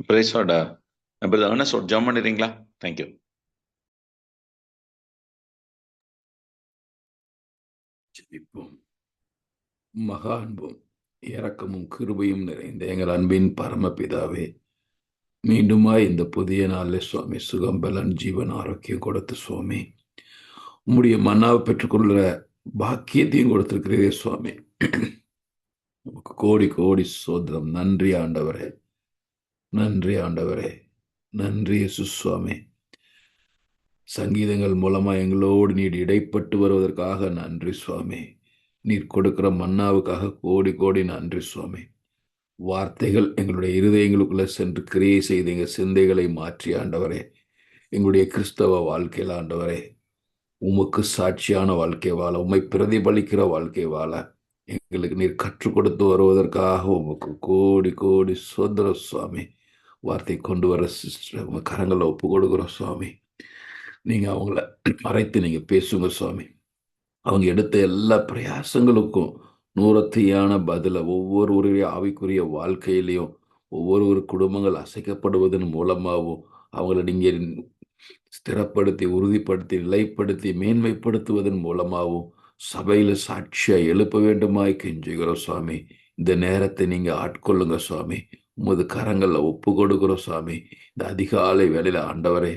பிரைஸோட brother Ernst ஒரு ஜெபம் பண்ணிடுறீங்களா? தேங்க்யூ. ஜெபிப்போம். மகா அன்பும் இரக்கமும் கிருபையும் நிறைந்த எங்கள் அன்பின் பரமபிதாவே, மீண்டுமாய் இந்த புதிய நாளில் சுவாமி சுகம் பலன் ஜீவன் ஆரோக்கியம் கொடுத்து சுவாமி உம்முடைய மன்னாவை பெற்றுக்கொள்கிற பாக்கியத்தையும் கொடுத்திருக்கிறீரே சுவாமி. உமக்கு கோடி கோடி சோதரம். நன்றி ஆண்டவரே, நன்றி ஆண்டவரே, நன்றி இயேசு சுவாமி. சங்கீதங்கள் மூலமா எங்களோடு நீர் இடைப்பட்டு வருவதற்காக நன்றி சுவாமி. நீர் கொடுக்கிற மன்னாவுக்காக கோடி கோடி நன்றி சுவாமி. வார்த்தைகள் எங்களுடைய இருதயங்களுக்குள்ள சென்று கிரியை செய்து எங்கள் சிந்தைகளை மாற்றி ஆண்டவரே, எங்களுடைய கிறிஸ்தவ வாழ்க்கையில் ஆண்டவரே உமக்கு சாட்சியான வாழ்க்கை வாழ, உம்மை பிரதிபலிக்கிற வாழ்க்கை வாழ எங்களுக்கு நீர் கற்றுக் கொடுத்து வருவதற்காக உமக்கு கோடி கோடி சோதர சுவாமி. வார்த்தை கொண்டு வர சிஸ்டர் உங்க கரங்களை ஒப்பு கொடுக்குறோம் சுவாமி. நீங்க அவங்கள மறைத்து நீங்க பேசுங்க சுவாமி. அவங்க எடுத்த எல்லா பிரயாசங்களுக்கும் நூறத்தையான பதில ஒவ்வொருவருடைய ஆவிக்குரிய வாழ்க்கையிலையும் ஒவ்வொரு குடும்பங்கள் அசைக்கப்படுவதன் மூலமாகவும் அவங்கள நீங்க ஸ்திரப்படுத்தி உறுதிப்படுத்தி நிலைப்படுத்தி மேன்மைப்படுத்துவதன் மூலமாகவும் சபையில சாட்சியா எழுப்ப வேண்டுமாய் கெஞ்சுகிறோம் சுவாமி. இந்த நேரத்தை நீங்க ஆட்கொள்ளுங்க சுவாமி. உமது கரங்கள்ல ஒப்பு கொடுக்கிறோம் சுவாமி. இந்த அதிகாலை வேளையில ஆண்டவரே,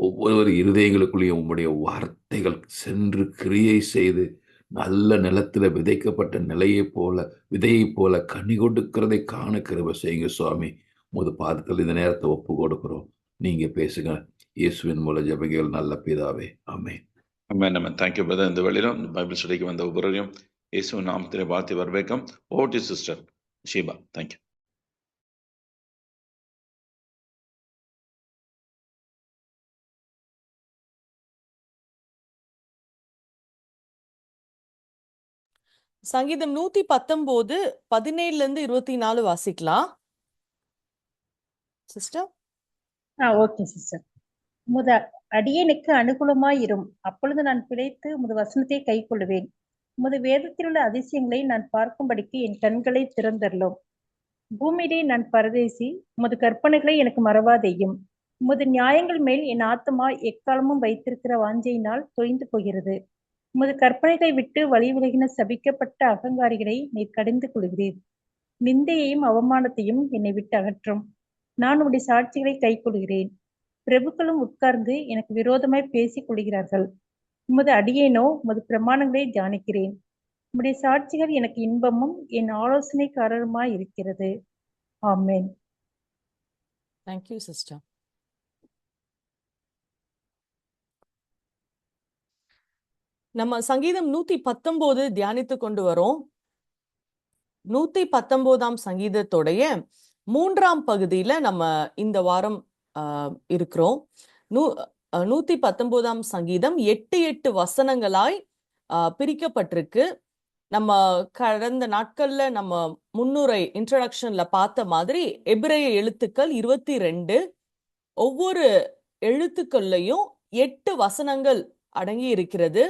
ஒவ்வொரு இருதயங்களுக்குள்ளேயும் உம்முடைய வார்த்தைகள் சென்று கிரியை செய்து நல்ல நிலத்துல விதைக்கப்பட்ட விதையை போல கனி கொடுக்கிறதை காண கிருபை செய்யுங்க சுவாமி. உமது பாதத்தில் இந்த நேரத்தை ஒப்பு கொடுக்கிறோம். நீங்க பேசுங்க. இயேசுவின் மூல ஜெபங்கள் நல்ல பிதாவே, ஆமென். ஆமென். Thank you brother. இந்த வேளையிலும் பைபிள் ஸ்டடிக்கு வந்த ஒவ்வொருவரையும் இயேசுவின் நாமத்திலே வாழ்த்தி வரவேற்கும். Over to sister Sheeba. Thank you. சங்கீதம் 119 17-24 வாசிக்கலாம் சிஸ்டர். Okay sister. முத அடியேனுக்கு அனுகூலமாயிரும், அப்பொழுது நான் பிழைத்து உமது வசனத்தை கை கொள்ளுவேன். உமது வேதத்தில் உள்ள அதிசயங்களை நான் பார்க்கும்படிக்கு என் கண்களை திறந்தரலும். பூமியிலே நான் பரதேசி, உமது கற்பனைகளை எனக்கு மறவாதேயும். உமது நியாயங்கள் மேல் என் ஆத்மா எக்காலமும் வைத்திருக்கிற வாஞ்சையினால் தொய்ந்து போகிறது. உமது கற்பனைகளை விட்டு வழி விலகின சபிக்கப்பட்ட அகங்காரிகளை நீர் கடிந்து கொள்கிறீர். நிந்தையையும் அவமானத்தையும் என்னை விட்டு அகற்றும். நான் உடைய சாட்சிகளை கை கொள்கிறேன். பிரபுக்களும் உட்கார்ந்து எனக்கு விரோதமாய் பேசிக் கொள்கிறார்கள். உமது அடியேனோ உமது பிரமாணங்களை தியானிக்கிறேன். உம்முடைய சாட்சிகள் எனக்கு இன்பமும் என் ஆலோசனைக்காரருமாய் இருக்கிறது. ஆமென். Thank you sister. நம்ம சங்கீதம் 119 தியானித்து கொண்டு வரோம். 119ஆம் சங்கீதத்தோடைய 3ஆம் பகுதியில நம்ம இந்த வாரம் இருக்கிறோம். 119ஆம் சங்கீதம் 8 வசனங்களாய் பிரிக்கப்பட்டிருக்கு. நம்ம கடந்த நாட்கள்ல நம்ம முன்னுரை இன்ட்ரடக்ஷன்ல பார்த்த மாதிரி எபிரேய எழுத்துக்கள் 22. ஒவ்வொரு எழுத்துக்கள்லையும் 8 வசனங்கள் அடங்கி இருக்கிறது.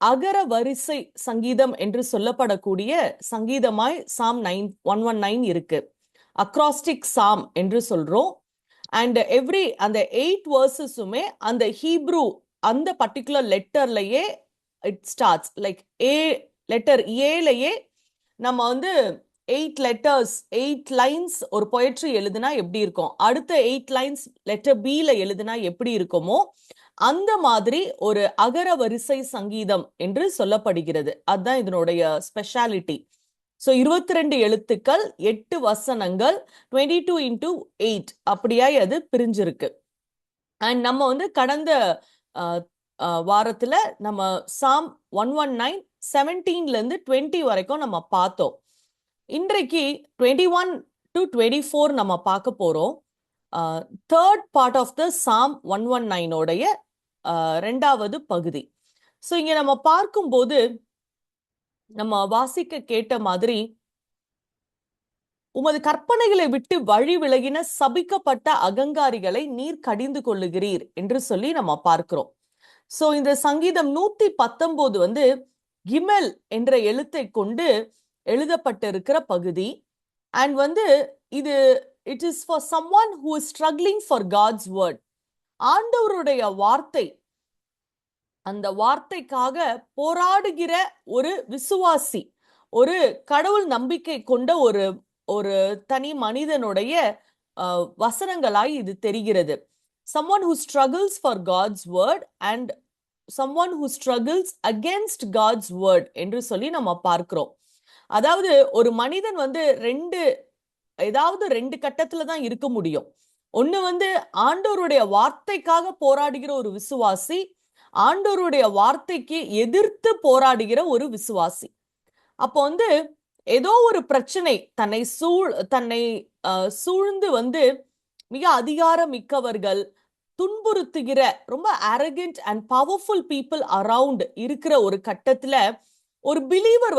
அகர வரிசை சங்கீதம் என்று சொல்லப்படக்கூடிய சங்கீதமாய் சாம் 119 இருக்கு. அக்ராஸ்டிக் சாம் என்று சொல்றோம். அண்ட் அந்த 8 வேர்சஸுமே அந்த ஹீப்ரூ அந்த பர்டிகுலர் லெட்டர்லயே இட் ஸ்டார்ட்ஸ். லைக் லெட்டர் ஏலயே நம்ம 8 லெட்டர்ஸ் 8 லைன்ஸ் ஒரு பொயட்ரி எழுதுனா எப்படி இருக்கும், அடுத்த 8 லைன்ஸ் லெட்டர் பில எழுதுனா எப்படி இருக்குமோ அந்த மாதிரி ஒரு அகர வரிசை சங்கீதம் என்று சொல்லப்படுகிறது. அதுதான் இதனுடைய ஸ்பெஷாலிட்டி. ஸோ 22 எழுத்துக்கள் 8 வசனங்கள் 22x8 அப்படியாய் அது பிரிஞ்சிருக்கு. அண்ட் நம்ம கடந்த வாரத்துல நம்ம சாம் 119 17 20 வரைக்கும் நம்ம பார்த்தோம். இன்றைக்கு 21 to 24 நம்ம பார்க்க போறோம். தேர்ட் பார்ட் ஆஃப் த சாம் 119 2வது பகுதி. ஸோ இங்க நம்ம பார்க்கும்போது நம்ம வாசிக்க கேட்ட மாதிரி உமது கற்பனைகளை விட்டு வழி விலகின சபிக்கப்பட்ட அகங்காரிகளை நீர் கடிந்து கொள்ளுகிறீர் என்று சொல்லி நம்ம பார்க்கிறோம். சோ இந்த சங்கீதம் 119 கிமெல் என்ற எழுத்தை கொண்டு எழுதப்பட்டிருக்கிற பகுதி. அண்ட் இது it is for someone who is struggling for God's word. ஆண்டவருடைய வார்த்தை, அந்த வார்த்தைக்காக போராடுகிற ஒரு விசுவாசி, ஒரு கடவுள் நம்பிக்கை கொண்ட ஒரு தனி மனிதனுடைய வசனங்களாய் இது தெரிகிறது. Someone who struggles for God's word and someone who struggles against God's word என்று சொல்லி நம்ம பார்க்கிறோம். அதாவது ஒரு மனிதன் ஏதாவது ரெண்டு கட்டத்துல தான் இருக்க முடியும். ஒண்ணு ஆண்டவருடைய வார்த்தைக்காக போராடுகிற ஒரு விசுவாசி, ஆண்டவருடைய வார்த்தைக்கு எதிர்த்து போராடுகிற ஒரு விசுவாசி. அப்போ ஏதோ ஒரு பிரச்சனை தன்னை சூழ்ந்து மிக அதிகாரம் மிக்கவர்கள் துன்புறுத்துகிற ரொம்ப arrogant and powerful people around இருக்கிற ஒரு கட்டத்துல ஒரு பிலீவர்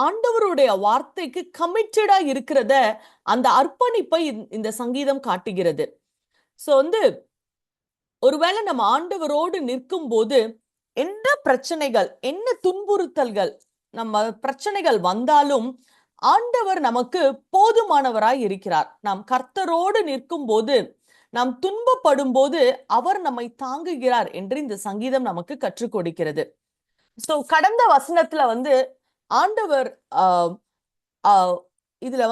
ஆண்டவருடைய வார்த்தைக்கு கமிட்டடா இருக்கிறத, அந்த அர்ப்பணிப்பை இந்த சங்கீதம் காட்டுகிறது. சோ ஒருவேளை நம்ம ஆண்டவரோடு நிற்கும் போது என்ன பிரச்சனைகள், என்ன துன்புறுத்தல்கள், நம்ம பிரச்சனைகள் வந்தாலும் ஆண்டவர் நமக்கு போதுமானவராய் இருக்கிறார். நாம் கர்த்தரோடு நிற்கும் போது, நாம் துன்பப்படும் போது அவர் நம்மை தாங்குகிறார் என்று இந்த சங்கீதம் நமக்கு கற்றுக் கொடுக்கிறது. சோ கடந்த வசனத்துல ஆண்டவர் இதுல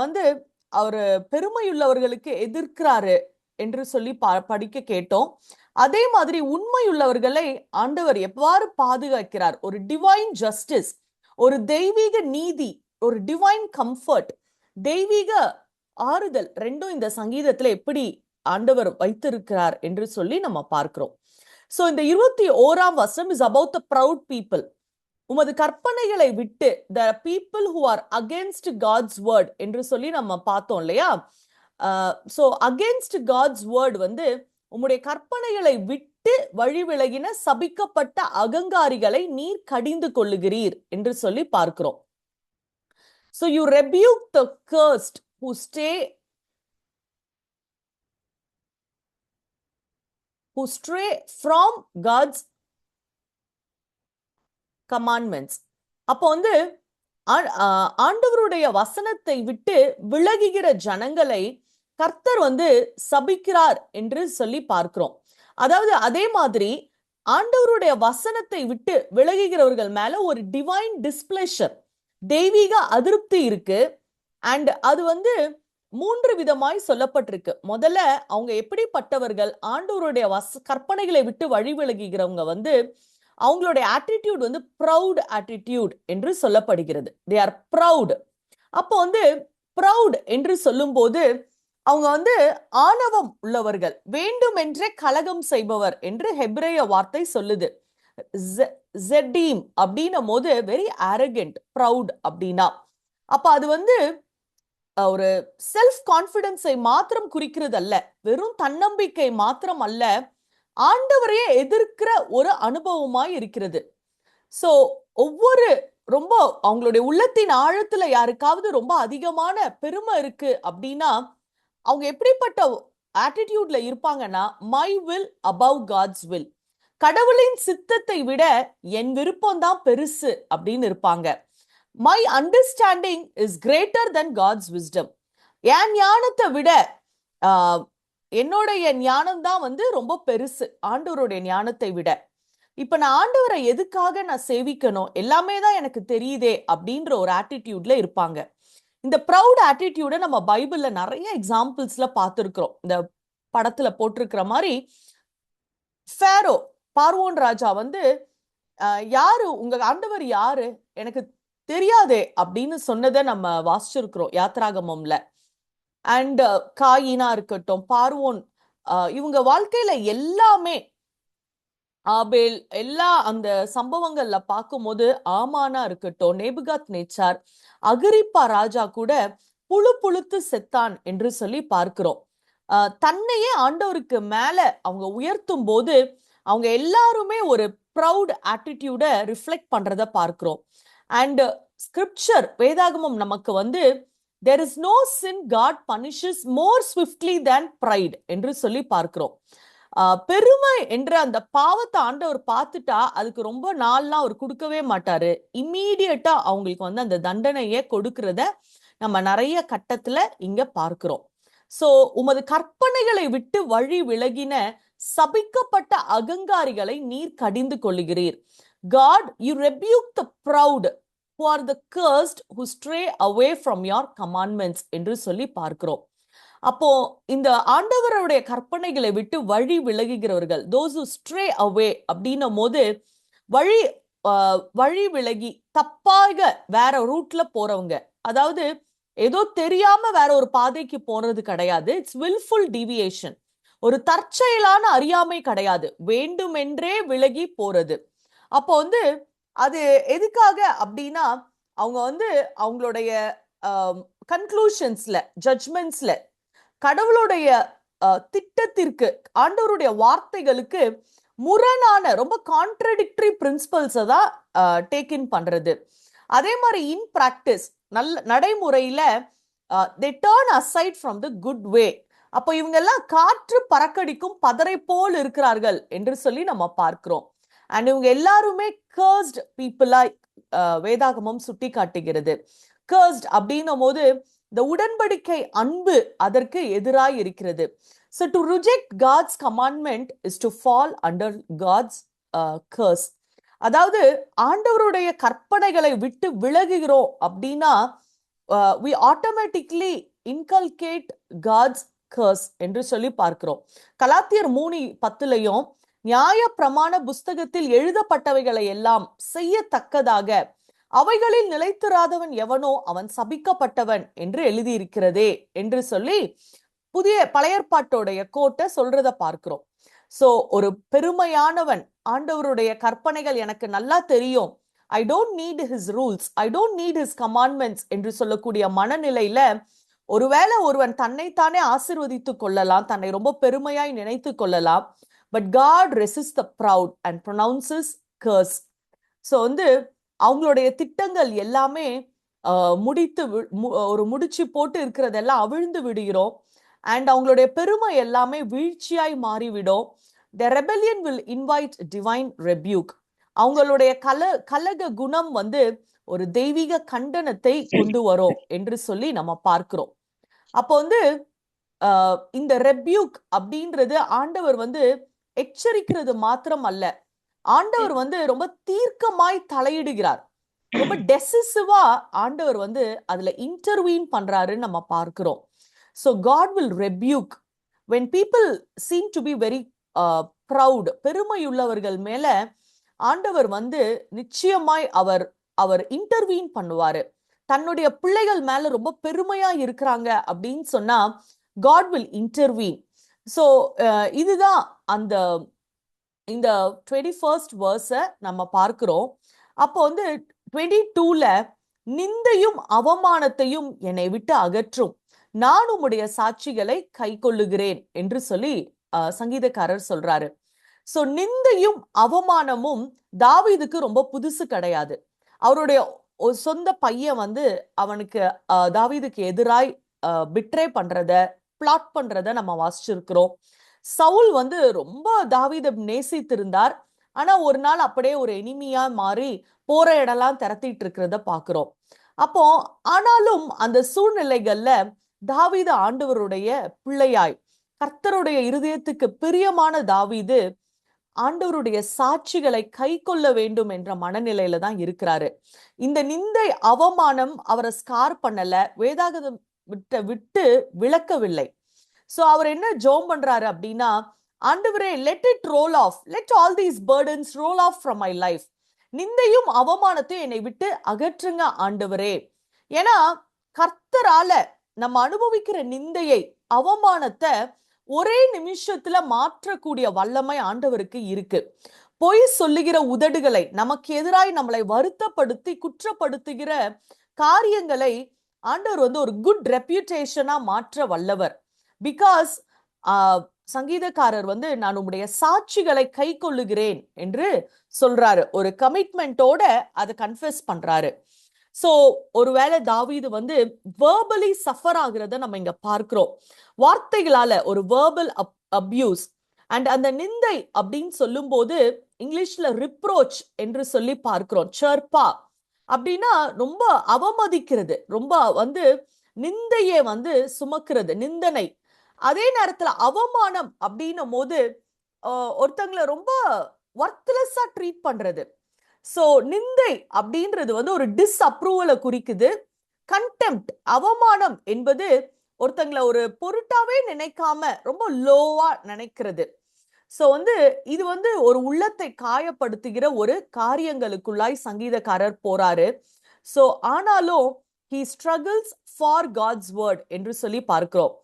அவரு பெருமையுள்ளவர்களுக்கு எதிர்க்கிறாரு என்று சொல்லி படிக்க கேட்டோம். அதே மாதிரி உண்மையுள்ளவர்களை ஆண்டவர் எவ்வாறு பாதுகாக்கிறார், ஒரு டிவைன் ஜஸ்டிஸ், ஒரு தெய்வீக நீதி, ஒரு டிவைன் கம்ஃபர்ட், தெய்வீக ஆறுதல் ரெண்டும் இந்த சங்கீதத்துல எப்படி ஆண்டவர் வைத்திருக்கிறார் என்று சொல்லி நம்ம பார்க்கிறோம். சோ இந்த 21ஆம் வசனம் is about the proud people. உமது கற்பனைகளை விட்டு, the people who are against God's word என்று சொல்லி நம்ம பார்த்தோம் இல்லையா? சோ against God's word உம்முடைய கற்பனைகளை விட்டு வழி விலகின சபிக்கப்பட்ட அகங்காரிகளை நீர் கடிந்து கொள்ளுகிறீர் என்று சொல்லி பார்க்கிறோம். So you rebuke the cursed who stray from God's commandments. அப்போ ஆண்டவருடைய வசனத்தை விட்டு விலகுகிற ஜனங்களை கர்த்தர் சபிக்கிறார் என்று சொல்லி பார்க்கிறோம். அதாவது அதே மாதிரி ஆண்டவருடைய வசனத்தை விட்டு விலகுகிறவர்கள் மேல ஒரு டிவைன் டிஸ்பிளஷர், தெய்வீக அதிருப்தி இருக்கு. அண்ட் அது 3 விதமாய் சொல்லப்பட்டிருக்கு. முதல்ல அவங்க எப்படிப்பட்டவர்கள், ஆண்டவருடைய கற்பனைகளை விட்டு வழி விலகுகிறவங்க அவங்களுடைய ஆட்டிடியூட் ப்ரௌட் ஆட்டிடியூட் என்று சொல்லப்படுகிறது. They are proud. அப்போ ப்ரௌட் என்று சொல்லும் போது அவங்க ஆணவம் உள்ளவர்கள், வேண்டுமென்றே கலகம் செய்பவர் என்று ஹெப்ரேய வார்த்தை சொல்லுது. ஜெடீம் அப்படின்னும் போது வெரி அரகண்ட், ப்ரௌட் அப்படின்னா அப்ப அது ஒரு செல்ஃப் கான்பிடன்ஸை மாத்திரம் குறிக்கிறது அல்ல, வெறும் தன்னம்பிக்கை மாத்திரம் அல்ல, ஆண்டவரையே எதிர்க்கிற ஒரு அனுபவமாய் இருக்கிறது. சோ ஒவ்வொரு ரொம்ப அவங்களுடைய உள்ளத்தின் ஆழத்துல யாருக்காவது ரொம்ப அதிகமான பெருமை இருக்கு அப்படின்னா அவங்க எப்படிப்பட்ட ஆட்டிடியூட்ல இருப்பாங்கன்னா, my will above God's will, கடவுளின் சித்தத்தை விட என் விருப்பம் தான் பெருசு அப்படின்னு இருப்பாங்க. My understanding is greater than God's wisdom, என் ஞானத்தை விட என்னுடைய ஞானம் தான் ரொம்ப பெருசு ஆண்டவருடைய ஞானத்தை விட. இப்ப நான் ஆண்டவரை எதுக்காக நான் சேவிக்கணும், எல்லாமே தான் எனக்கு தெரியுதே அப்படின்ற ஒரு ஆட்டிடியூட்ல இருப்பாங்க. இந்த ப்ரௌட் ஆட்டிடியூட நம்ம பைபிள்ல நிறைய எக்ஸாம்பிள்ஸ்ல பார்த்திருக்கிறோம். இந்த படத்துல போட்டிருக்கிற மாதிரி ஃபேரோ, பார்வோன் ராஜா யாரு உங்க ஆண்டவர் யாரு எனக்கு தெரியாதே அப்படின்னு சொன்னதை நம்ம வாசிச்சிருக்கிறோம் யாத்ராகமம்ல. அண்ட் காயினா இருக்கட்டும், பார்வோன், இவங்க வாழ்க்கையில எல்லாமே, ஆபேல், எல்லா அந்த சம்பவங்கள்ல பார்க்கும்போது, ஆமானா இருக்கட்டும், நேபுகாத் நேச்சார், அகிரிப்பா ராஜா கூட புழுத்து செத்தான் என்று சொல்லி பார்க்கிறோம். தன்னையே ஆண்டவருக்கு மேல அவங்க உயர்த்தும் போது அவங்க எல்லாருமே ஒரு ப்ரௌட் ஆட்டிடியூட ரிஃப்ளெக்ட் பண்றத பார்க்கிறோம். அண்ட் ஸ்கிரிப்சர், வேதாகமம் நமக்கு there is no sin God punishes more swiftly than pride என்று சொல்லி பார்க்கிறோம். பெருமை என்ற அந்த பாவத்தை ஆண்டவர் பார்த்துட்டா அதுக்கு ரொம்ப நாள்லாம் அவர் கொடுக்கவே மாட்டாரு. இம்மீடியட்டா அவங்களுக்கு அந்த தண்டனையை கொடுக்கறத நம்ம நிறைய கட்டத்துல இங்க பார்க்கிறோம். சோ உமது கற்பனைகளை விட்டு வழி விலகின சபிக்கப்பட்ட அகங்காரிகளை நீர் கடிந்து கொள்ளுகிறீர். God, you rebuke the proud who are the cursed who stray away from your commandments என்று சொல்லி பார்க்கிறோம். அப்போ இந்த ஆண்டவருடைய கற்பனைகளை விட்டு வழி விலகுகிறவர்கள், those who stray away அப்படின்னும் போது வழி விலகி தப்பாக வேற ரூட்ல போறவங்க, அதாவது ஏதோ தெரியாம வேற ஒரு பாதைக்கு போறது கிடையாது. It's willful deviation. ஒரு தற்செயலான அறியாமை கிடையாது, வேண்டுமென்றே விலகி போறது. அப்போ அது எதுக்காக அப்படின்னா, அவங்க அவங்களுடைய கன்க்ளூஷன்ஸ்ல, ஜட்ஜ்மெண்ட்ஸ்ல கடவுளுடைய திட்டத்திற்கு, ஆண்டவருடைய வார்த்தைகளுக்கு முரணான ரொம்ப கான்ட்ரடிக்டரி பிரின்சிபல்ஸை தான் டேக் இன் பண்றது. அதே மாதிரி இன் பிராக்டிஸ், நடைமுறையில they turn aside from the good way. அப்போ இவங்க எல்லாம் காற்று பறக்கடிக்கும் பதரை போல் இருக்கிறார்கள் என்று சொல்லி நம்ம பார்க்கிறோம். அண்ட் இவங்க எல்லாருமே cursed people-ஆ வேதாகமம் சுட்டி காட்டுகிறது. cursed அப்படின்னும் போது இந்த உடன்படிக்கை அன்பு அதற்கு எதிராய் இருக்கிறது. So to reject God's commandment is to fall under God's curse. அதாவது ஆண்டவருடைய கற்பனைகளை விட்டு விலகுகிறோம் அப்படின்னா we automatically inculcate God's curse என்று சொல்லி பார்க்கிறோம். கலாத்தியர் 3:10 நியாய பிரமாண புஸ்தகத்தில் எழுதப்பட்டவைகளை எல்லாம் செய்யத்தக்கதாக அவைகளில் நிலைத்திராதவன் எவனோ அவன் சபிக்கப்பட்டவன் என்று எழுதியிருக்கிறதே என்று சொல்லி பழைய ஏற்பாட்டோடைய கோட்டை சொல்றத பார்க்கிறோம். சோ ஒரு பெருமையானவன், ஆண்டவருடைய கற்பனைகள் எனக்கு நல்லா தெரியும், I don't need his rules, I don't need his commandments என்று சொல்லக்கூடிய மனநிலையில ஒருவேளை ஒருவன் தன்னைத்தானே ஆசீர்வதித்துக் கொள்ளலாம், தன்னை ரொம்ப பெருமையாய் நினைத்து கொள்ளலாம். But God resist the proud and pronounces curse. So அவங்களுடைய திட்டங்கள் எல்லாமே ஒரு முடிச்சு போட்டு இருக்கிறதெல்லாம் அவிழ்ந்து விடுகிறோம். அண்ட் அவங்களுடைய பெருமை எல்லாமே வீழ்ச்சியாய் மாறிவிடும். The rebellion will invite divine rebuke. அவங்களுடைய கலக குணம் ஒரு தெய்வீக கண்டனத்தை கொண்டு வரும் என்று சொல்லி நம்ம பார்க்கிறோம். அப்போ இந்த ரெபியூக் அப்படின்றது ஆண்டவர் எச்சரிக்கிறது மாத்திரம் அல்ல, ஆண்டவர் ரொம்ப தீர்க்கமாய் தலையிடுகிறார். ரொம்ப டெசிசிவா ஆண்டவர் அதுல இன்டர்வீன் பண்றாருன்னு நம்ம பார்க்கிறோம். So God will rebuke when people seem to be very proud. பெருமையுள்ளவர்கள் மேல ஆண்டவர் நிச்சயமாய் அவர் இன்டர்வீன் பண்ணுவாரு. தன்னுடைய பிள்ளைகள் மேல ரொம்ப பெருமையா இருக்கிறாங்க அப்படின்னு சொன்னா God will intervene. So இதுதான் இந்த 21st verse நம்ம பார்க்கிறோம். அப்போ 22ல நிந்தையும் அவமானத்தையும் என்னை விட்டு அகற்றும், நான் உம்முடைய சாட்சிகளை கை கொள்ளுகிறேன் என்று சொல்லி சங்கீதக்காரர் சொல்றாரு. சோ நிந்தையும் அவமானமும் தாவீதுக்கு ரொம்ப புதுசு கிடையாது. அவருடைய சொந்த பையன் அவனுக்கு தாவீதுக்கு எதிராய் பிட்ரே பண்றத, பிளாட் பண்றத நம்ம வாசிச்சிருக்கிறோம். சவுல் ரொம்ப தாவீதை நேசித்திருந்தார். ஆனா ஒரு நாள் அப்படியே ஒரு எனிமியா மாறி போற இடம்லாம் திரத்திட்டு இருக்கிறத பாக்குறோம். அப்போ ஆனாலும் அந்த சூழ்நிலைகள்ல தாவீது ஆண்டவருடைய பிள்ளையாய், கர்த்தருடைய இருதயத்துக்கு பிரியமான தாவீது ஆண்டவருடைய சாட்சிகளை கை கொள்ள வேண்டும் என்ற மனநிலையில தான் இருக்கிறாரு. இந்த நிந்தை அவமானம் அவரை ஸ்கார் பண்ணல, வேதாகமம் விட்டு விளக்கவில்லை. சோ அவர் என்ன ஜெபம் பண்றாரு அப்படின்னா, ஆண்டவரே let it roll off, let all these burdens roll off from my life. நிந்தையும் அவமானத்தையும் என்னை விட்டு அகற்றுங்க ஆண்டவரே. ஏன்னா கர்த்தரால நம்ம அனுபவிக்கிற நிந்தையை, அவமானத்தை ஒரே நிமிஷத்துல மாற்றக்கூடிய வல்லமை ஆண்டவருக்கு இருக்கு. பொய் சொல்லுகிற உதடுகளை, நமக்கு எதிராய் நம்மளை வருத்தப்படுத்தி குற்றப்படுத்துகிற காரியங்களை ஆண்டவர் ஒரு குட் ரெப்யூட்டேஷனா மாற்ற வல்லவர். பிகாஸ் சங்கீதக்காரர் நான் உம்முடைய சாட்சிகளை கை கொள்ளுகிறேன் என்று சொல்றாரு. ஒரு கமிட்மெண்டோட அதை கன்ஃபெஸ் பண்றாரு. சோ ஒருவேளை தாவீது வேர்பலி சஃபர் ஆகிறத நம்ம இங்க பார்க்கிறோம். வார்த்தைகளால ஒரு வேர்பல் அபியூஸ். அண்ட் அந்த நிந்தை அப்படின்னு சொல்லும் போது இங்கிலீஷ்ல ரிப்ரோச் என்று சொல்லி பார்க்கிறோம். சர்பா அப்படின்னா ரொம்ப அவமதிக்கிறது, ரொம்ப நிந்தையே சுமக்கிறது, நிந்தனை. அதே நேரத்துல அவமானம் அப்படின்னும் போது ஒருத்தங்களை ரொம்ப ஒர்த்லெஸ்ஸா ட்ரீட் பண்றது. சோ நிந்தை அப்படின்றது வந்து ஒரு டிஸ்அப்ரூவலை குறிக்குது. கண்டெம்ப்ட், அவமானம் என்பது ஒருத்தங்களை ஒரு பொருட்டாவே நினைக்காம ரொம்ப லோவா நினைக்கிறது. சோ வந்து இது வந்து ஒரு உள்ளத்தை காயப்படுத்துகிற ஒரு காரியங்களுக்குள்ளாய் சங்கீதக்காரர் போறாரு. சோ ஆனாலும் he struggles for God's word என்று சொல்லி பார்க்கிறோம்.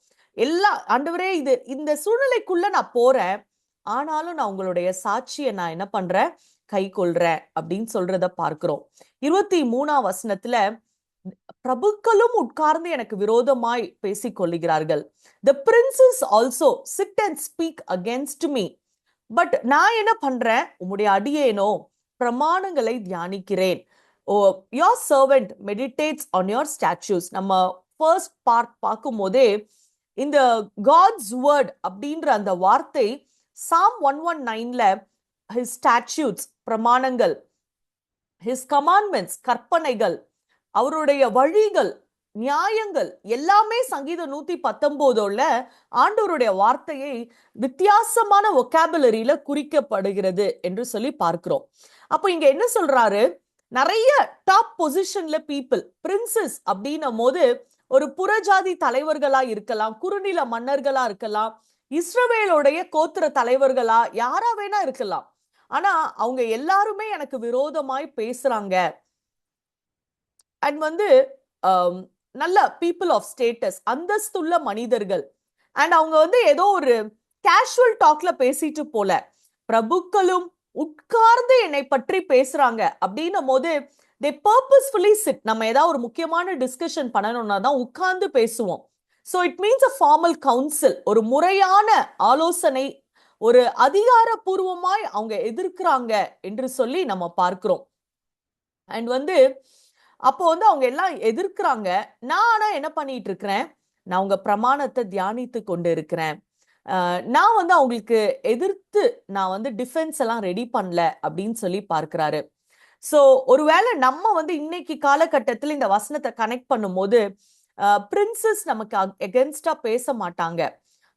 ஆண்டவரே இந்த சூழ்நிலைக்குள்ள நான் போறேன், ஆனாலும் நான் உங்களுடைய சாட்சியை நான் என்ன பண்றேன், கை கொள்றேன் அப்படின்னு சொல்றத பார்க்கிறோம். 23ஆம் வசனத்துல பிரபுக்களும் உட்கார்ந்து எனக்கு விரோதமாய் பேசிக் கொள்ளுகிறார்கள். The princes also sit and speak against me. But நான் என்ன பண்றேன், உம்முடைய அடியேனோ பிரமாணங்களை தியானிக்கிறேன். your servant meditates on your statutes. நம்ம ஃபர்ஸ்ட் பார்ட் பார்க்கும் போதே இந்த God's word அப்படின்ற அந்த வார்த்தை Psalm 119ல his statutes, பிரமாணங்கள், his commandments, கற்பனைகள், அவருடைய வழிகள், நியாயங்கள் எல்லாமே சங்கீதம் 119ல ஆண்டவருடைய வார்த்தையை வித்தியாசமான வொக்காபுலரியில குறிக்கப்படுகிறது என்று சொல்லி பார்க்கிறோம். அப்போ இங்க என்ன சொல்றாரு, நிறைய டாப் பொசிஷன்ல பீப்புள், பிரின்சஸ் அப்படின்னும் போது ஒரு புறஜாதி தலைவர்களா இருக்கலாம், குறுநில மன்னர்களா இருக்கலாம், இஸ்ரவேலுடைய கோத்திர தலைவர்களா யாரா வேணா இருக்கலாம். ஆனா அவங்க எல்லாருமே எனக்கு விரோதமாய் பேசுறாங்க. அண்ட் வந்து நல்ல பீப்புள் ஆஃப் ஸ்டேட்டஸ், அந்தஸ்துள்ள மனிதர்கள். அண்ட் அவங்க வந்து ஏதோ ஒரு கேஷுவல் டாக்ல பேசிட்டு போல, பிரபுக்களும் உட்கார்ந்து என்னை பற்றி பேசுறாங்க அப்படின்னும் போது they purposefully sit. நம்ம ஏதாவது ஒரு முக்கியமான டிஸ்கஷன் பண்ணணும்னா தான் உட்கார்ந்து பேசுவோம். So it means a formal counsel, ஒரு முறையான ஆலோசனை, ஒரு அதிகாரப்பூர்வமாய் அவங்க எதிர்க்கிறாங்க என்று சொல்லி நம்ம பார்க்கிறோம். அண்ட் வந்து அப்போ வந்து அவங்க எல்லாம் எதிர்க்கிறாங்க. நான் ஆனா என்ன பண்ணிட்டு இருக்கிறேன், நான் உங்க பிரமாணத்தை தியானித்து கொண்டு இருக்கிறேன். நான் வந்து அவங்களுக்கு எதிர்த்து நான் வந்து டிஃபென்ஸ் எல்லாம் ரெடி பண்ணல அப்படின்னு சொல்லி பார்க்கிறாரு. சோ ஒருவேளை நம்ம வந்து இன்னைக்கு காலகட்டத்தில் இந்த வசனத்தை கனெக்ட் பண்ணும் போது பிரின்சஸ் நமக்கு எகென்ஸ்டா பேச மாட்டாங்க.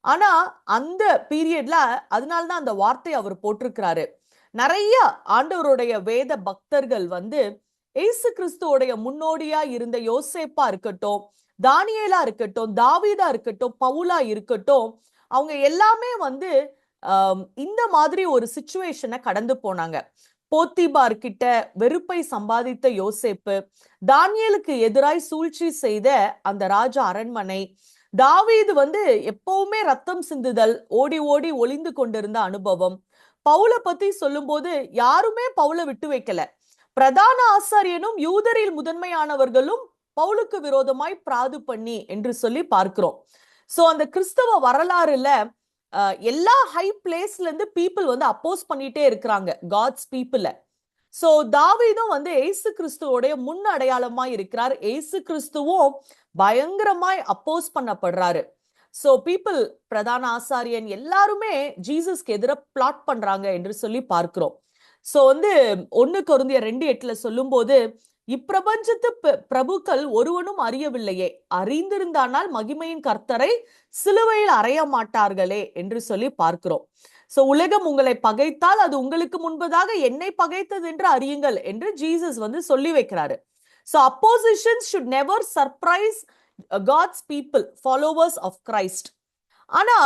ஆனா அந்த பீரியட்ல அதனால்தான் அந்த வார்த்தை அவர் போட்டிருக்கிறாரு. நிறைய ஆண்டவருடைய வேத பக்தர்கள் வந்து ஏசு கிறிஸ்துவோடைய முன்னோடியா இருந்த யோசேப்பா இருக்கட்டும், தானியேலா இருக்கட்டும், தாவீதா இருக்கட்டும், பவுலா இருக்கட்டும், அவங்க எல்லாமே வந்து இந்த மாதிரி ஒரு சிச்சுவேஷனை கடந்து போனாங்க. போத்திபார் கிட்ட வெறுப்பை சம்பாதித்த யோசேப்பு, தானியேலுக்கு எதிராய் சூழ்ச்சி செய்த அந்த ராஜா அரண்மனை, தாவீது வந்து எப்பவுமே ரத்தம் சிந்துதல், ஓடி ஓடி ஒளிந்து கொண்டிருந்த அனுபவம். பவுலை பத்தி சொல்லும் போது யாருமே பவுலை விட்டு வைக்கல. பிரதான ஆசாரியனும் யூதரில் முதன்மையானவர்களும் பவுலுக்கு விரோதமாய் பிராது பண்ணி என்று சொல்லி பார்க்கிறோம். சோ அந்த கிறிஸ்தவ வரலாறுல எல்லா ஹை பிளேஸ்ல இருந்து பீப்புள் வந்து அப்போஸ் பண்ணிட்டே இருக்கிறாங்க காட்ஸ் பீப்புள. சோ தாவீதும் வந்து ஏசு கிறிஸ்துவோடைய முன் அடையாளமாய் இருக்கிறார். ஏசு கிறிஸ்துவும் பயங்கரமாய் அப்போஸ் பண்ணப்படுறாரு. சோ பீப்புள், பிரதான ஆசாரியன் எல்லாருமே ஜீசஸ்க்கு எதிராக பிளாட் பண்றாங்க என்று சொல்லி பார்க்கிறோம். சோ வந்து 1 கொரிந்தியர் 2:8 சொல்லும் போது, இப்பிரபஞ்சத்து பிரபுக்கள் ஒருவனும் அறியவில்லையே, அறிந்திருந்தானால் மகிமையின் கர்த்தரை சிலுவையில் அறைய மாட்டார்களே என்று சொல்லி பார்க்கிறோம். சோ உலகம் உங்களை பகைத்தால் அது உங்களுக்கு முன்பதாக என்னை பகைத்தது என்று அறியுங்கள் என்று ஜீசஸ் வந்து சொல்லி வைக்கிறாரு. So oppositions should never surprise God's people, followers of Christ. ஆனா